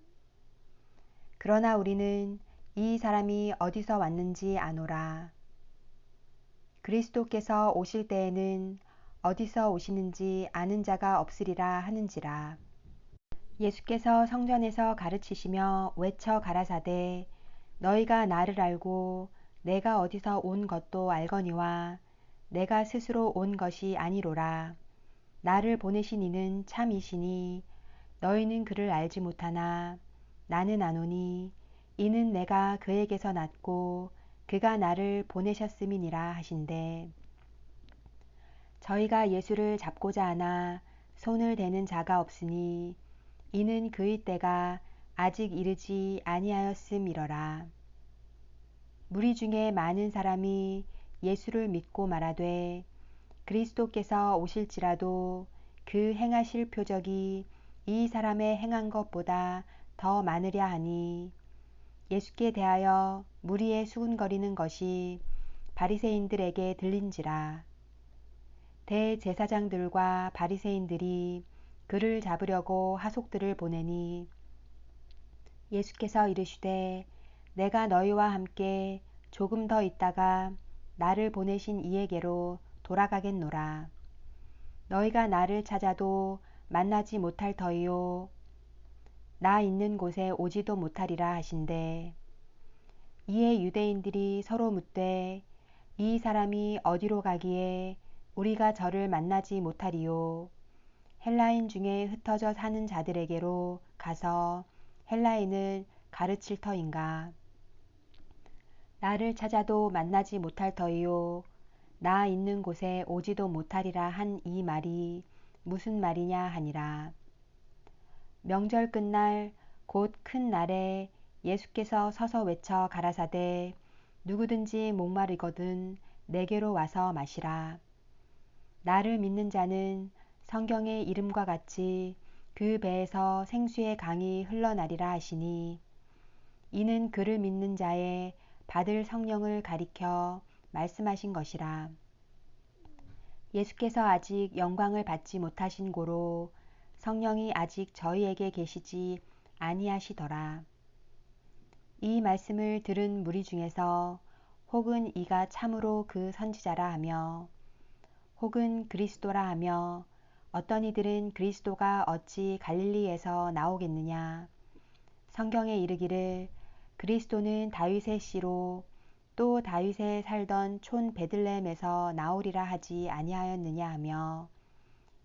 그러나 우리는 이 사람이 어디서 왔는지 아노라. 그리스도께서 오실 때에는 어디서 오시는지 아는 자가 없으리라 하는지라. 예수께서 성전에서 가르치시며 외쳐 가라사대 너희가 나를 알고 내가 어디서 온 것도 알거니와 내가 스스로 온 것이 아니로라. 나를 보내신 이는 참이시니 너희는 그를 알지 못하나 나는 아노니 이는 내가 그에게서 났고 그가 나를 보내셨음이니라 하신대. 저희가 예수를 잡고자 하나 손을 대는 자가 없으니 이는 그의 때가 아직 이르지 아니하였음이러라. 무리 중에 많은 사람이 예수를 믿고 말하되 그리스도께서 오실지라도 그 행하실 표적이 이 사람의 행한 것보다 더 많으랴 하니 예수께 대하여 무리의 수군거리는 것이 바리새인들에게 들린지라. 대제사장들과 바리새인들이 그를 잡으려고 하속들을 보내니 예수께서 이르시되 내가 너희와 함께 조금 더 있다가 나를 보내신 이에게로 돌아가겠노라. 너희가 나를 찾아도 만나지 못할 터이요 나 있는 곳에 오지도 못하리라 하신대. 이에 유대인들이 서로 묻되 이 사람이 어디로 가기에 우리가 저를 만나지 못하리요. 헬라인 중에 흩어져 사는 자들에게로 가서 헬라인을 가르칠 터인가. 나를 찾아도 만나지 못할 터이요 나 있는 곳에 오지도 못하리라 한 이 말이 무슨 말이냐 하니라. 명절 끝날 곧 큰 날에 예수께서 서서 외쳐 가라사대 누구든지 목마르거든 내게로 와서 마시라. 나를 믿는 자는 성경의 이름과 같이 그 배에서 생수의 강이 흘러나리라 하시니 이는 그를 믿는 자의 받을 성령을 가리켜 말씀하신 것이라. 예수께서 아직 영광을 받지 못하신 고로 성령이 아직 저희에게 계시지 아니하시더라. 이 말씀을 들은 무리 중에서 혹은 이가 참으로 그 선지자라 하며 혹은 그리스도라 하며 어떤 이들은 그리스도가 어찌 갈릴리에서 나오겠느냐. 성경에 이르기를 그리스도는 다윗의 씨로 또 다윗에 살던 촌 베들레헴에서 나오리라 하지 아니하였느냐 하며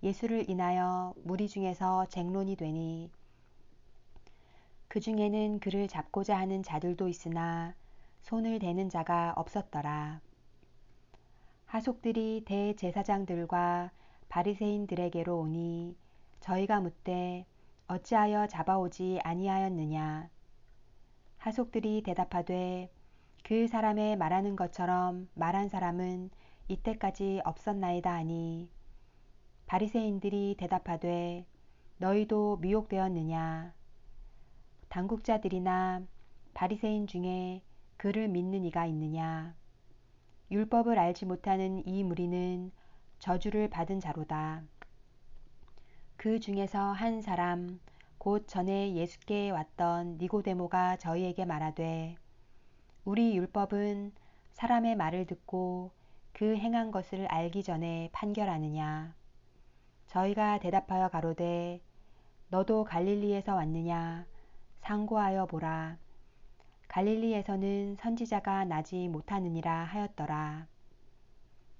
예수를 인하여 무리 중에서 쟁론이 되니 그 중에는 그를 잡고자 하는 자들도 있으나 손을 대는 자가 없었더라. 하속들이 대제사장들과 바리새인들에게로 오니 저희가 묻되 어찌하여 잡아오지 아니하였느냐. 하속들이 대답하되 그 사람의 말하는 것처럼 말한 사람은 이때까지 없었나이다 하니 바리새인들이 대답하되 너희도 미혹되었느냐. 당국자들이나 바리새인 중에 그를 믿는 이가 있느냐. 율법을 알지 못하는 이 무리는 저주를 받은 자로다. 그 중에서 한 사람 곧 전에 예수께 왔던 니고데모가 저희에게 말하되 우리 율법은 사람의 말을 듣고 그 행한 것을 알기 전에 판결하느냐. 저희가 대답하여 가로되 너도 갈릴리에서 왔느냐. 상고하여 보라. 갈릴리에서는 선지자가 나지 못하느니라 하였더라.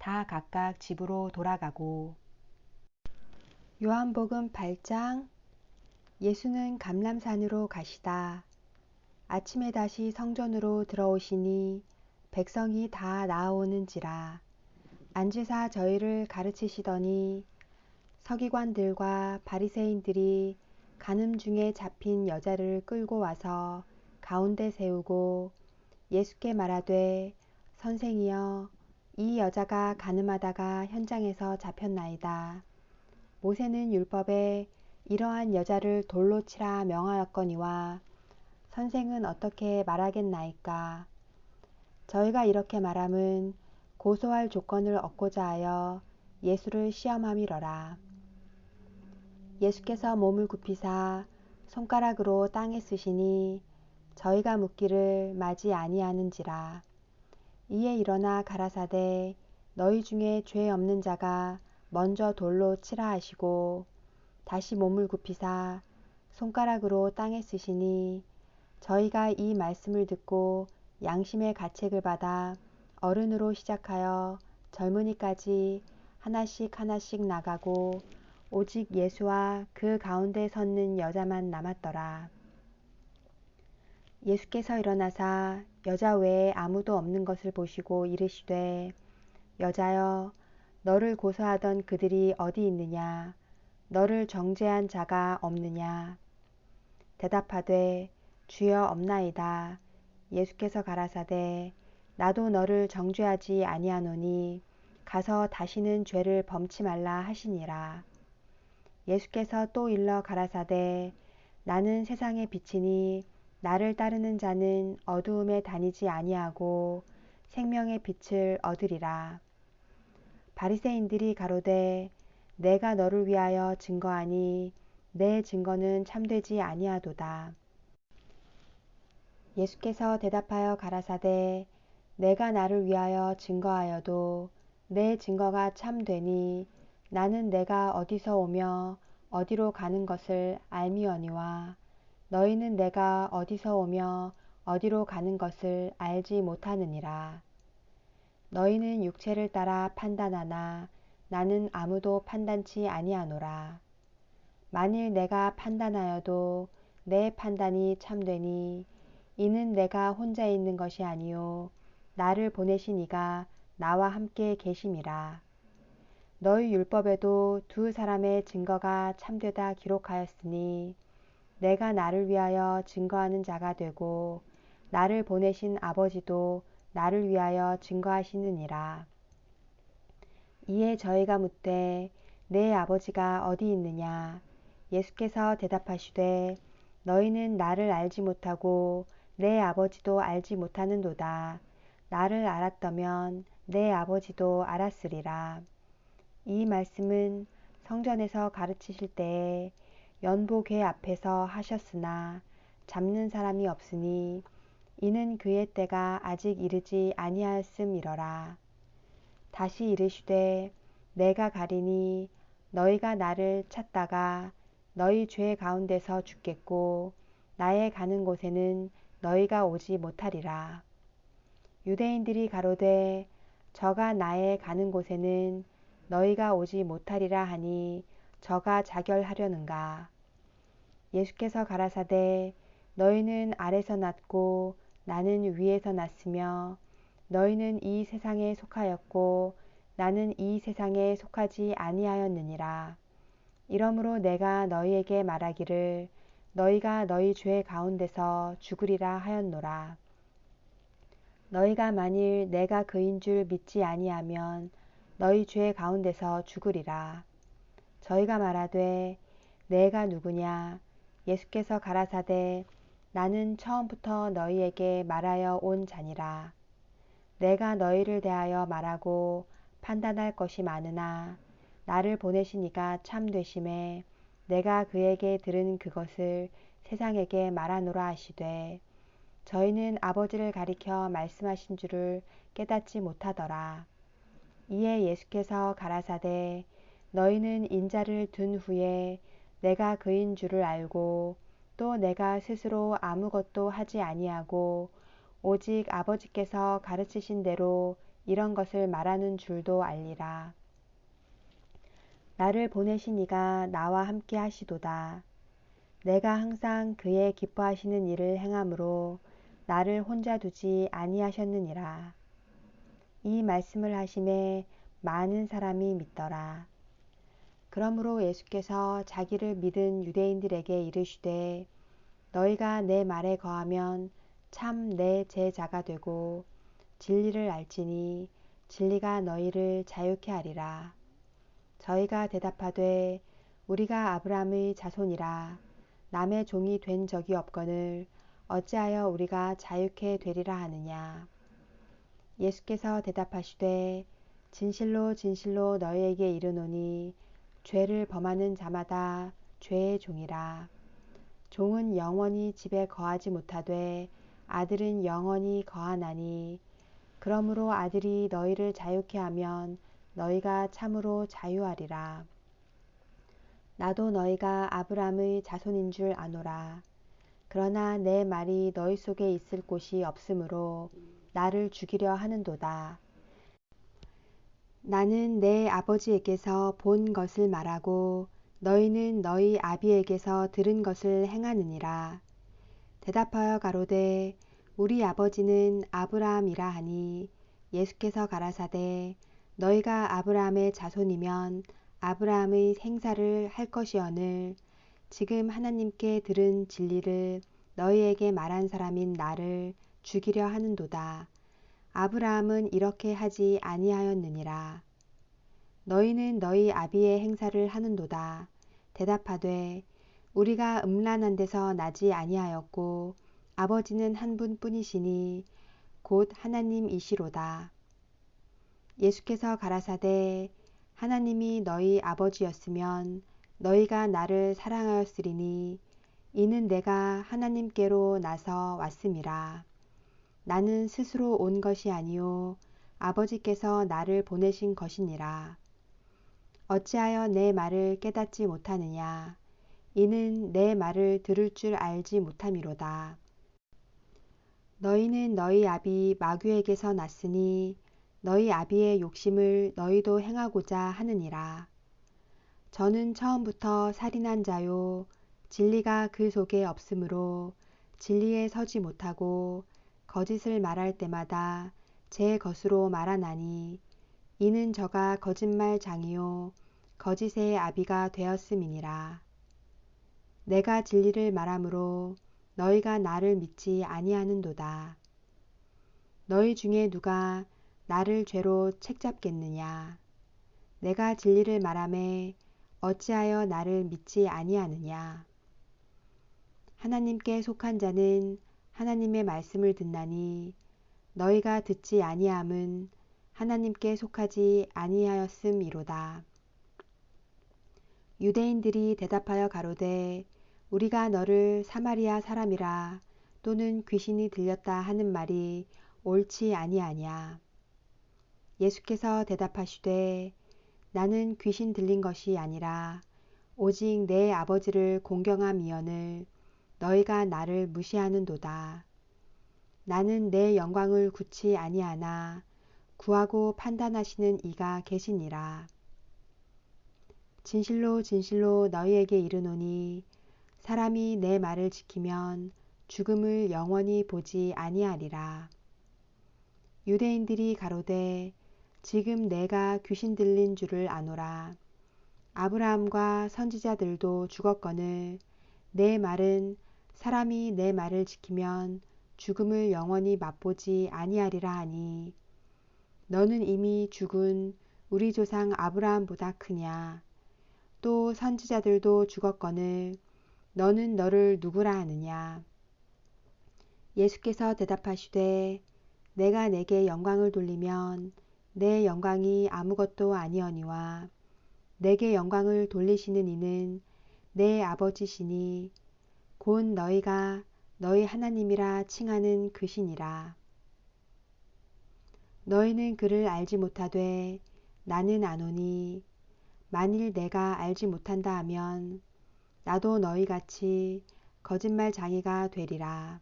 다 각각 집으로 돌아가고. 요한복음 8장. 예수는 감람산으로 가시다. 아침에 다시 성전으로 들어오시니 백성이 다 나아오는지라. 앉으사 저희를 가르치시더니 서기관들과 바리새인들이 간음 중에 잡힌 여자를 끌고 와서 가운데 세우고 예수께 말하되, 선생이여, 이 여자가 간음하다가 현장에서 잡혔나이다. 모세는 율법에 이러한 여자를 돌로 치라 명하였거니와 선생은 어떻게 말하겠나이까. 저희가 이렇게 말함은 고소할 조건을 얻고자 하여 예수를 시험함이러라. 예수께서 몸을 굽히사 손가락으로 땅에 쓰시니 저희가 묻기를 마지 아니하는지라. 이에 일어나 가라사대, 너희 중에 죄 없는 자가 먼저 돌로 치라 하시고 다시 몸을 굽히사 손가락으로 땅에 쓰시니 저희가 이 말씀을 듣고 양심의 가책을 받아 어른으로 시작하여 젊은이까지 하나씩 하나씩 나가고 오직 예수와 그 가운데 섰는 여자만 남았더라. 예수께서 일어나사 여자 외에 아무도 없는 것을 보시고 이르시되, 여자여, 너를 고소하던 그들이 어디 있느냐? 너를 정죄한 자가 없느냐? 대답하되, 주여, 없나이다. 예수께서 가라사대, 나도 너를 정죄하지 아니하노니 가서 다시는 죄를 범치 말라 하시니라. 예수께서 또 일러 가라사대, 나는 세상의 빛이니 나를 따르는 자는 어두움에 다니지 아니하고 생명의 빛을 얻으리라. 바리새인들이 가로되, 내가 너를 위하여 증거하니 내 증거는 참되지 아니하도다. 예수께서 대답하여 가라사대, 내가 나를 위하여 증거하여도 내 증거가 참되니 나는 내가 어디서 오며 어디로 가는 것을 알미언니와 너희는 내가 어디서 오며 어디로 가는 것을 알지 못하느니라. 너희는 육체를 따라 판단하나 나는 아무도 판단치 아니하노라. 만일 내가 판단하여도 내 판단이 참되니 이는 내가 혼자 있는 것이 아니요 나를 보내신 이가 나와 함께 계심이라. 너희 율법에도 두 사람의 증거가 참되다 기록하였으니 내가 나를 위하여 증거하는 자가 되고 나를 보내신 아버지도 나를 위하여 증거하시느니라. 이에 저희가 묻되, 내 아버지가 어디 있느냐? 예수께서 대답하시되, 너희는 나를 알지 못하고 내 아버지도 알지 못하는도다. 나를 알았다면 내 아버지도 알았으리라. 이 말씀은 성전에서 가르치실 때에 연보궤 앞에서 하셨으나 잡는 사람이 없으니 이는 그의 때가 아직 이르지 아니하였음이러라. 다시 이르시되, 내가 가리니 너희가 나를 찾다가 너희 죄 가운데서 죽겠고 나의 가는 곳에는 너희가 오지 못하리라. 유대인들이 가로되, 저가 나의 가는 곳에는 너희가 오지 못하리라 하니 저가 자결하려는가? 예수께서 가라사대, 너희는 아래서 났고 나는 위에서 났으며 너희는 이 세상에 속하였고 나는 이 세상에 속하지 아니하였느니라. 이러므로 내가 너희에게 말하기를 너희가 너희 죄 가운데서 죽으리라 하였노라. 너희가 만일 내가 그인 줄 믿지 아니하면 너희 죄 가운데서 죽으리라. 저희가 말하되, 내가 누구냐? 예수께서 가라사대, 나는 처음부터 너희에게 말하여 온 자니라. 내가 너희를 대하여 말하고 판단할 것이 많으나 나를 보내신 이가 참되심에 내가 그에게 들은 그것을 세상에게 말하노라 하시되, 저희는 아버지를 가리켜 말씀하신 줄을 깨닫지 못하더라. 이에 예수께서 가라사대, 너희는 인자를 둔 후에 내가 그인 줄을 알고 또 내가 스스로 아무것도 하지 아니하고 오직 아버지께서 가르치신 대로 이런 것을 말하는 줄도 알리라. 나를 보내신 이가 나와 함께 하시도다. 내가 항상 그의 기뻐하시는 일을 행함으로 나를 혼자 두지 아니하셨느니라. 이 말씀을 하심에 많은 사람이 믿더라. 그러므로 예수께서 자기를 믿은 유대인들에게 이르시되 너희가 내 말에 거하면 참 내 제자가 되고 진리를 알지니 진리가 너희를 자유케 하리라. 저희가 대답하되 우리가 아브라함의 자손이라 남의 종이 된 적이 없거늘 어찌하여 우리가 자유케 되리라 하느냐. 예수께서 대답하시되 진실로 진실로 너희에게 이르노니 죄를 범하는 자마다 죄의 종이라. 종은 영원히 집에 거하지 못하되 아들은 영원히 거하나니 그러므로 아들이 너희를 자유케 하면 너희가 참으로 자유하리라. 나도 너희가 아브라함의 자손인 줄 아노라. 그러나 내 말이 너희 속에 있을 곳이 없으므로 나를 죽이려 하는도다. 나는 내 아버지에게서 본 것을 말하고 너희는 너희 아비에게서 들은 것을 행하느니라. 대답하여 가로되 우리 아버지는 아브라함이라 하니 예수께서 가라사대 너희가 아브라함의 자손이면 아브라함의 행사를 할 것이오늘 지금 하나님께 들은 진리를 너희에게 말한 사람인 나를 죽이려 하는도다. 아브라함은 이렇게 하지 아니하였느니라. 너희는 너희 아비의 행사를 하는도다. 대답하되 우리가 음란한 데서 나지 아니하였고 아버지는 한 분뿐이시니 곧 하나님이시로다. 예수께서 가라사대 하나님이 너희 아버지였으면 너희가 나를 사랑하였으리니 이는 내가 하나님께로 나서 왔음이라. 나는 스스로 온 것이 아니요 아버지께서 나를 보내신 것이니라. 어찌하여 내 말을 깨닫지 못하느냐. 이는 내 말을 들을 줄 알지 못함이로다. 너희는 너희 아비 마귀에게서 났으니 너희 아비의 욕심을 너희도 행하고자 하느니라. 저는 처음부터 살인한 자요 진리가 그 속에 없으므로 진리에 서지 못하고 거짓을 말할 때마다 제 것으로 말하나니 이는 저가 거짓말장이요 거짓의 아비가 되었음이니라. 내가 진리를 말하므로 너희가 나를 믿지 아니하는도다. 너희 중에 누가 나를 죄로 책잡겠느냐. 내가 진리를 말하매 어찌하여 나를 믿지 아니하느냐. 하나님께 속한 자는 하나님의 말씀을 듣나니 너희가 듣지 아니함은 하나님께 속하지 아니하였음이로다. 유대인들이 대답하여 가로되 우리가 너를 사마리아 사람이라 또는 귀신이 들렸다 하는 말이 옳지 아니하냐. 예수께서 대답하시되 나는 귀신 들린 것이 아니라 오직 내 아버지를 공경함이거늘 너희가 나를 무시하는도다. 나는 내 영광을 굳이 아니하나 구하고 판단하시는 이가 계시니라. 진실로 진실로 너희에게 이르노니 사람이 내 말을 지키면 죽음을 영원히 보지 아니하리라. 유대인들이 가로되 지금 내가 귀신 들린 줄을 아노라. 아브라함과 선지자들도 죽었거늘 내 말은 사람이 내 말을 지키면 죽음을 영원히 맛보지 아니하리라 하니 너는 이미 죽은 우리 조상 아브라함보다 크냐. 또 선지자들도 죽었거늘 너는 너를 누구라 하느냐. 예수께서 대답하시되 내가 내게 영광을 돌리면 내 영광이 아무것도 아니오니와 내게 영광을 돌리시는 이는 내 아버지시니 곧 너희가 너희 하나님이라 칭하는 그시니라. 너희는 그를 알지 못하되 나는 아노니 만일 내가 알지 못한다 하면 나도 너희같이 거짓말장이가 되리라.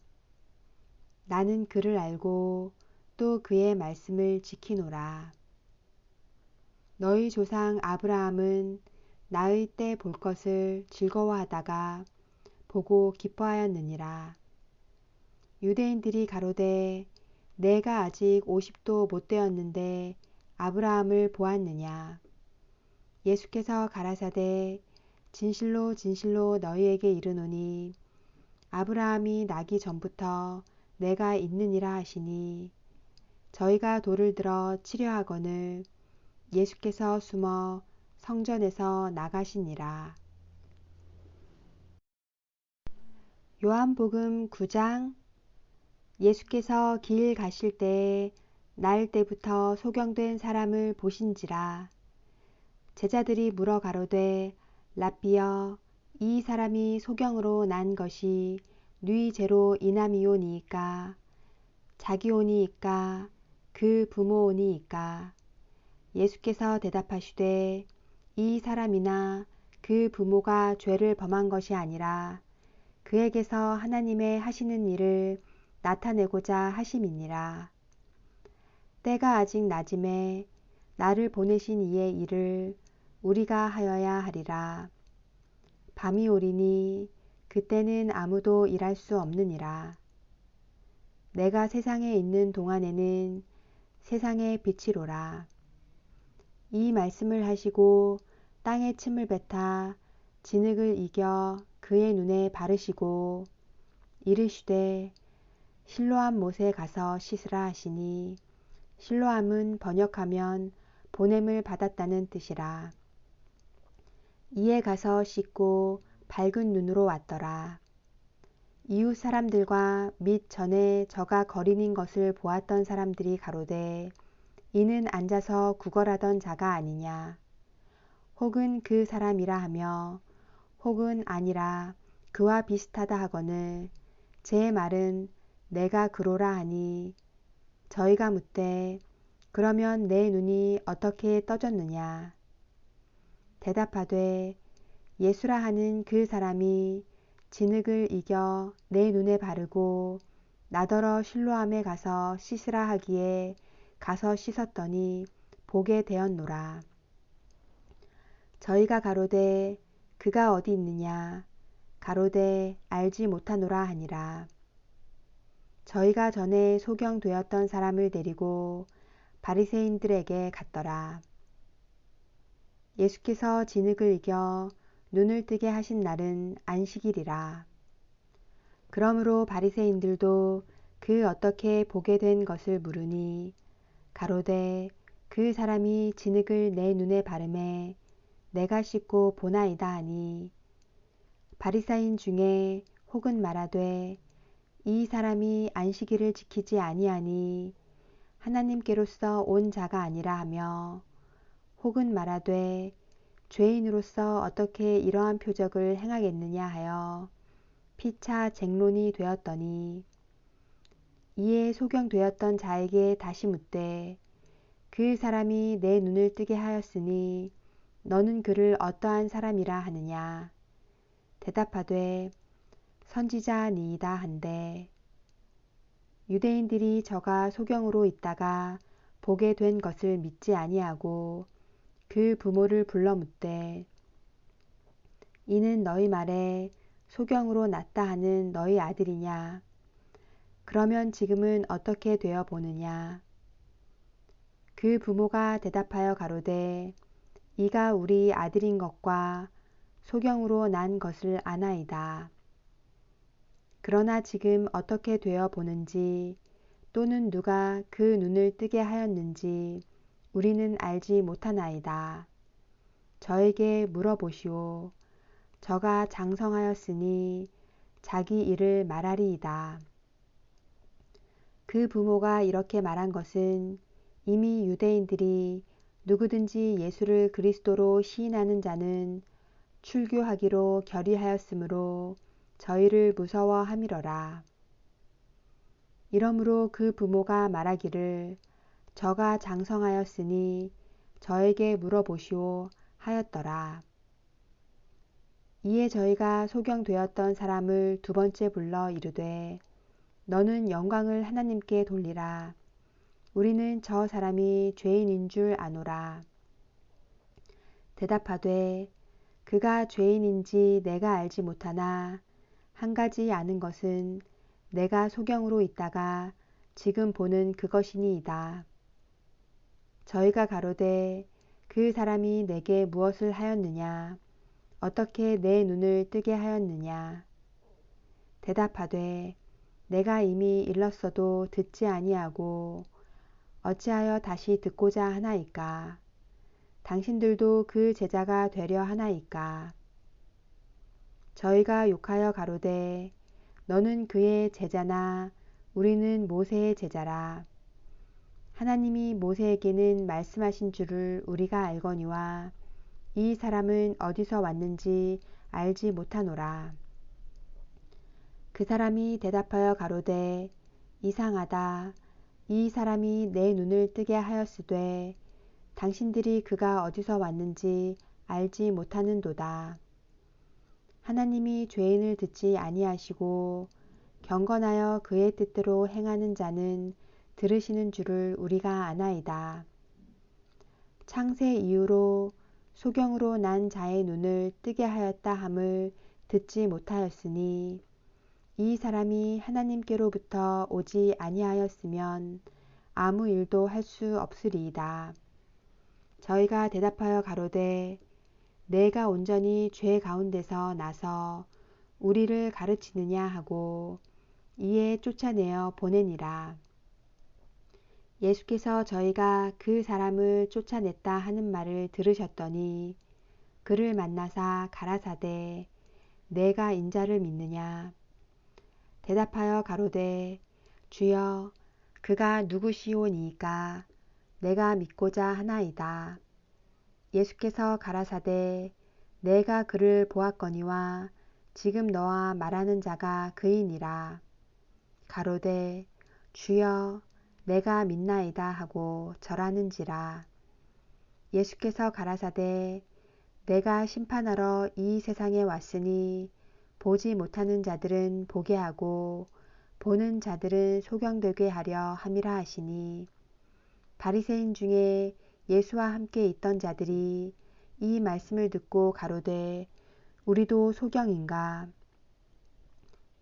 나는 그를 알고 또 그의 말씀을 지키노라. 너희 조상 아브라함은 나의 때 볼 것을 즐거워하다가 보고 기뻐하였느니라. 유대인들이 가로되 내가 아직 50도 못 되었는데 아브라함을 보았느냐. 예수께서 가라사대 진실로 진실로 너희에게 이르노니 아브라함이 나기 전부터 내가 있느니라 하시니 저희가 돌을 들어 치려 하거늘 예수께서 숨어 성전에서 나가시니라. 요한복음 9장. 예수께서 길 가실 때에 날 때부터 소경된 사람을 보신지라. 제자들이 물어 가로되 랍비여 이 사람이 소경으로 난 것이 네 죄로 인함이오니이까 자기오니이까 그 부모오니이까. 예수께서 대답하시되 이 사람이나 그 부모가 죄를 범한 것이 아니라 그에게서 하나님의 하시는 일을 나타내고자 하심이니라. 때가 아직 낮음에 나를 보내신 이의 일을 우리가 하여야 하리라. 밤이 오리니 그때는 아무도 일할 수 없느니라. 내가 세상에 있는 동안에는 세상의 빛이로라. 이 말씀을 하시고 땅에 침을 뱉아 진흙을 이겨 그의 눈에 바르시고 이르시되 실로암 못에 가서 씻으라 하시니 실로암은 번역하면 보냄을 받았다는 뜻이라. 이에 가서 씻고 밝은 눈으로 왔더라. 이웃 사람들과 및 전에 저가 거린인 것을 보았던 사람들이 가로되 이는 앉아서 구걸하던 자가 아니냐. 혹은 그 사람이라 하며 혹은 아니라 그와 비슷하다 하거늘 제 말은 내가 그로라 하니 저희가 묻되 그러면 내 눈이 어떻게 떠졌느냐. 대답하되 예수라 하는 그 사람이 진흙을 이겨 내 눈에 바르고 나더러 실로암에 가서 씻으라 하기에 가서 씻었더니 보게 되었노라. 저희가 가로되 그가 어디 있느냐. 가로되 알지 못하노라 하니라. 저희가 전에 소경되었던 사람을 데리고 바리새인들에게 갔더라. 예수께서 진흙을 이겨 눈을 뜨게 하신 날은 안식일이라. 그러므로 바리새인들도 그 어떻게 보게 된 것을 물으니 가로되 그 사람이 진흙을 내 눈에 바르매 내가 씻고 보나이다 하니 바리새인 중에 혹은 말하되 이 사람이 안식일을 지키지 아니하니 하나님께로서 온 자가 아니라 하며 혹은 말하되 죄인으로서 어떻게 이러한 표적을 행하겠느냐 하여 피차 쟁론이 되었더니 이에 소경되었던 자에게 다시 묻되 그 사람이 내 눈을 뜨게 하였으니 너는 그를 어떠한 사람이라 하느냐. 대답하되 선지자니이다 한데 유대인들이 저가 소경으로 있다가 보게 된 것을 믿지 아니하고 그 부모를 불러 묻되 이는 너희 말에 소경으로 났다 하는 너희 아들이냐. 그러면 지금은 어떻게 되어 보느냐. 그 부모가 대답하여 가로되 이가 우리 아들인 것과 소경으로 난 것을 아나이다. 그러나 지금 어떻게 되어 보는지 또는 누가 그 눈을 뜨게 하였는지 우리는 알지 못하나이다. 저에게 물어보시오. 저가 장성하였으니 자기 일을 말하리이다. 그 부모가 이렇게 말한 것은 이미 유대인들이 누구든지 예수를 그리스도로 시인하는 자는 출교하기로 결의하였으므로 저희를 무서워함이러라. 이러므로 그 부모가 말하기를 저가 장성하였으니 저에게 물어보시오 하였더라. 이에 저희가 소경되었던 사람을 두 번째 불러 이르되 너는 영광을 하나님께 돌리라. 우리는 저 사람이 죄인인 줄 아노라. 대답하되 그가 죄인인지 내가 알지 못하나 한 가지 아는 것은 내가 소경으로 있다가 지금 보는 그것이니이다. 저희가 가로되 그 사람이 내게 무엇을 하였느냐? 어떻게 내 눈을 뜨게 하였느냐? 대답하되 내가 이미 일렀어도 듣지 아니하고 어찌하여 다시 듣고자 하나이까? 당신들도 그 제자가 되려 하나이까? 저희가 욕하여 가로되 너는 그의 제자나 우리는 모세의 제자라. 하나님이 모세에게는 말씀하신 줄을 우리가 알거니와 이 사람은 어디서 왔는지 알지 못하노라. 그 사람이 대답하여 가로되 이상하다. 이 사람이 내 눈을 뜨게 하였으되 당신들이 그가 어디서 왔는지 알지 못하는도다. 하나님이 죄인을 듣지 아니하시고 경건하여 그의 뜻대로 행하는 자는 들으시는 줄을 우리가 아나이다. 창세 이후로 소경으로 난 자의 눈을 뜨게 하였다 함을 듣지 못하였으니 이 사람이 하나님께로부터 오지 아니하였으면 아무 일도 할 수 없으리이다. 저희가 대답하여 가로되 내가 온전히 죄 가운데서 나서 우리를 가르치느냐 하고 이에 쫓아내어 보내니라. 예수께서 저희가 그 사람을 쫓아냈다 하는 말을 들으셨더니 그를 만나사 가라사대 내가 인자를 믿느냐? 대답하여 가로되 주여 그가 누구시오니이까 내가 믿고자 하나이다. 예수께서 가라사대 내가 그를 보았거니와 지금 너와 말하는 자가 그이니라. 가로되 주여 내가 믿나이다 하고 절하는지라. 예수께서 가라사대 내가 심판하러 이 세상에 왔으니 보지 못하는 자들은 보게 하고 보는 자들은 소경되게 하려 함이라 하시니 바리새인 중에 예수와 함께 있던 자들이 이 말씀을 듣고 가로되 우리도 소경인가?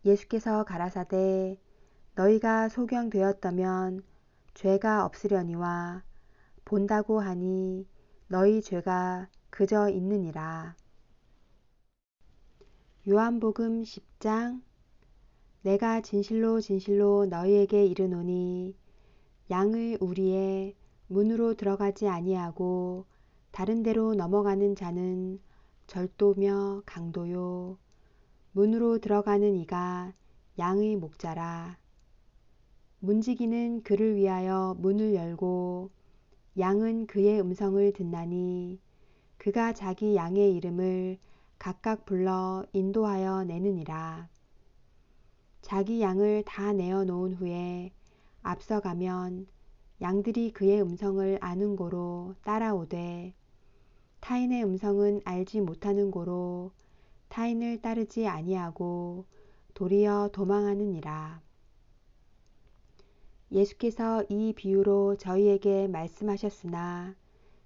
예수께서 가라사대 너희가 소경되었다면 죄가 없으려니와 본다고 하니 너희 죄가 그저 있느니라. 요한복음 10장 내가 진실로 진실로 너희에게 이르노니 양의 우리에 문으로 들어가지 아니하고 다른 데로 넘어가는 자는 절도며 강도요 문으로 들어가는 이가 양의 목자라. 문지기는 그를 위하여 문을 열고 양은 그의 음성을 듣나니 그가 자기 양의 이름을 각각 불러 인도하여 내느니라. 자기 양을 다 내어 놓은 후에 앞서가면 양들이 그의 음성을 아는 고로 따라오되 타인의 음성은 알지 못하는 고로 타인을 따르지 아니하고 도리어 도망하느니라. 예수께서 이 비유로 저희에게 말씀하셨으나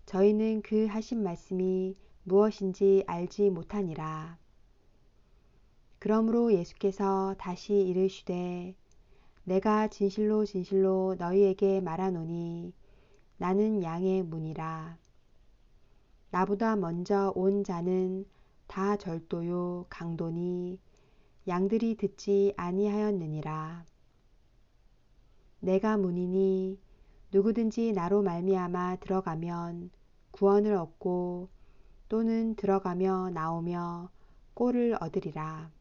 저희는 그 하신 말씀이 무엇인지 알지 못하니라. 그러므로 예수께서 다시 이르시되 내가 진실로 진실로 너희에게 말하노니 나는 양의 문이라. 나보다 먼저 온 자는 다 절도요 강도니 양들이 듣지 아니하였느니라. 내가 문이니 누구든지 나로 말미암아 들어가면 구원을 얻고 또는 들어가며 나오며 꼴을 얻으리라.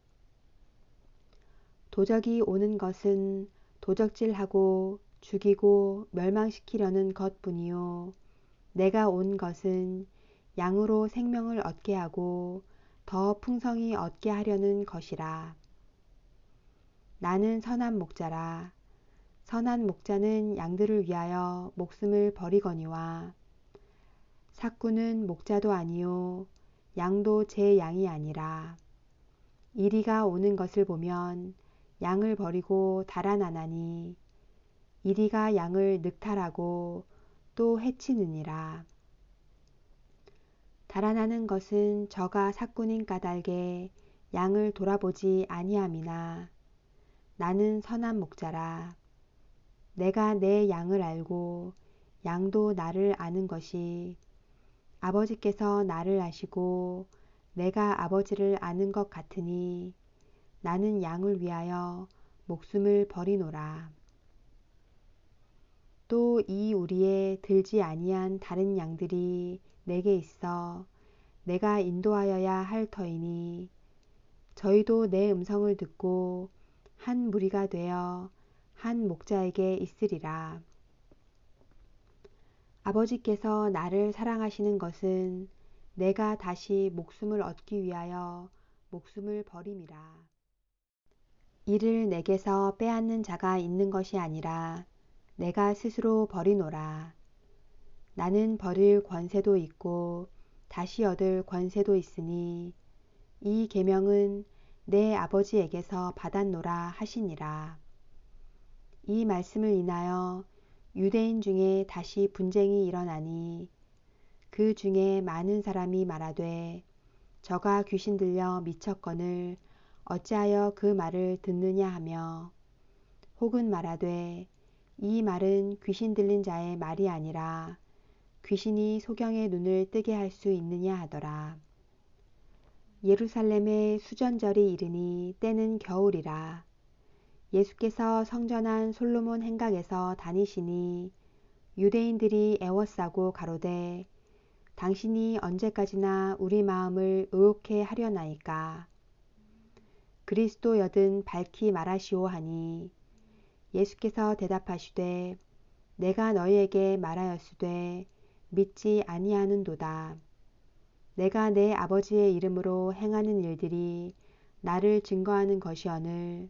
도적이 오는 것은 도적질하고 죽이고 멸망시키려는 것뿐이요 내가 온 것은 양으로 생명을 얻게 하고 더 풍성히 얻게 하려는 것이라. 나는 선한 목자라. 선한 목자는 양들을 위하여 목숨을 버리거니와 삭구는 목자도 아니요 양도 제 양이 아니라. 이리가 오는 것을 보면 양을 버리고 달아나나니 이리가 양을 늑탈하고 또 해치느니라. 달아나는 것은 저가 삭군인 까닭에 양을 돌아보지 아니함이나 나는 선한 목자라. 내가 내 양을 알고 양도 나를 아는 것이 아버지께서 나를 아시고 내가 아버지를 아는 것 같으니 나는 양을 위하여 목숨을 버리노라. 또 이 우리에 들지 아니한 다른 양들이 내게 있어 내가 인도하여야 할 터이니 저희도 내 음성을 듣고 한 무리가 되어 한 목자에게 있으리라. 아버지께서 나를 사랑하시는 것은 내가 다시 목숨을 얻기 위하여 목숨을 버림이라. 이를 내게서 빼앗는 자가 있는 것이 아니라 내가 스스로 버리노라. 나는 버릴 권세도 있고 다시 얻을 권세도 있으니 이 계명은 내 아버지에게서 받았노라 하시니라. 이 말씀을 인하여 유대인 중에 다시 분쟁이 일어나니 그 중에 많은 사람이 말하되 저가 귀신 들려 미쳤거늘 어찌하여 그 말을 듣느냐 하며 혹은 말하되 이 말은 귀신 들린 자의 말이 아니라 귀신이 소경의 눈을 뜨게 할 수 있느냐 하더라. 예루살렘에 수전절이 이르니 때는 겨울이라. 예수께서 성전한 솔로몬 행각에서 다니시니 유대인들이 애워싸고 가로되 당신이 언제까지나 우리 마음을 의혹해 하려나이까. 그리스도여든 밝히 말하시오 하니 예수께서 대답하시되 내가 너희에게 말하였으되 믿지 아니하는도다. 내가 내 아버지의 이름으로 행하는 일들이 나를 증거하는 것이오늘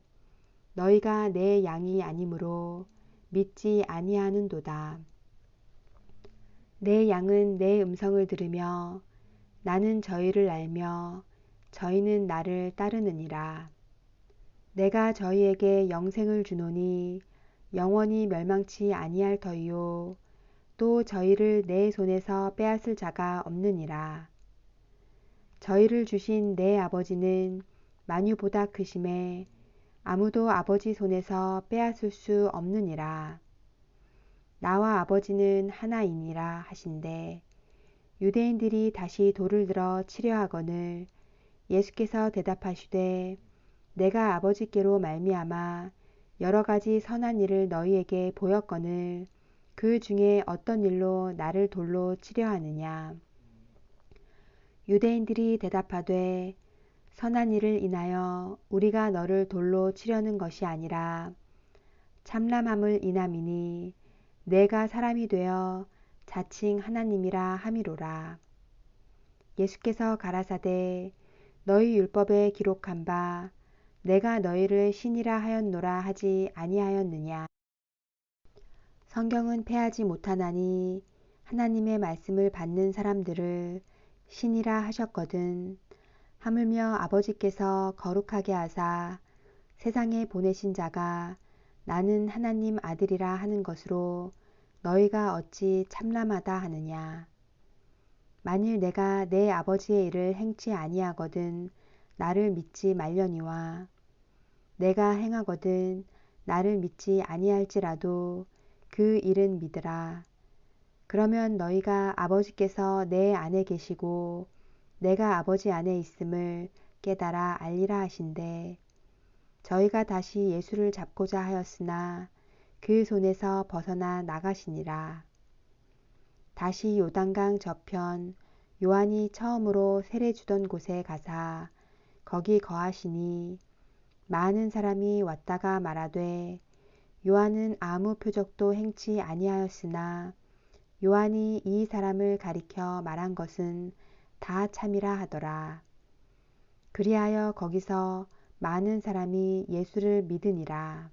너희가 내 양이 아니므로 믿지 아니하는도다. 내 양은 내 음성을 들으며 나는 저희를 알며 저희는 나를 따르느니라. 내가 저희에게 영생을 주노니 영원히 멸망치 아니할 터이요 또 저희를 내 손에서 빼앗을 자가 없느니라. 저희를 주신 내 아버지는 만유보다 크심에 아무도 아버지 손에서 빼앗을 수 없느니라. 나와 아버지는 하나이니라 하신대 유대인들이 다시 돌을 들어 치려 하거늘 예수께서 대답하시되 내가 아버지께로 말미암아 여러 가지 선한 일을 너희에게 보였거늘 그 중에 어떤 일로 나를 돌로 치려 하느냐. 유대인들이 대답하되 선한 일을 인하여 우리가 너를 돌로 치려는 것이 아니라 참람함을 인함이니 내가 사람이 되어 자칭 하나님이라 함이로라. 예수께서 가라사대 너희 율법에 기록한 바 내가 너희를 신이라 하였노라 하지 아니하였느냐. 성경은 패하지 못하나니 하나님의 말씀을 받는 사람들을 신이라 하셨거든. 하물며 아버지께서 거룩하게 하사 세상에 보내신 자가 나는 하나님 아들이라 하는 것으로 너희가 어찌 참람하다 하느냐. 만일 내가 내 아버지의 일을 행치 아니하거든 나를 믿지 말려니와 내가 행하거든 나를 믿지 아니할지라도 그 일은 믿으라. 그러면 너희가 아버지께서 내 안에 계시고 내가 아버지 안에 있음을 깨달아 알리라 하신대 저희가 다시 예수를 잡고자 하였으나 그 손에서 벗어나 나가시니라. 다시 요단강 저편 요한이 처음으로 세례 주던 곳에 가사 거기 거하시니 많은 사람이 왔다가 말하되 요한은 아무 표적도 행치 아니하였으나 요한이 이 사람을 가리켜 말한 것은 다 참이라 하더라. 그리하여 거기서 많은 사람이 예수를 믿으니라.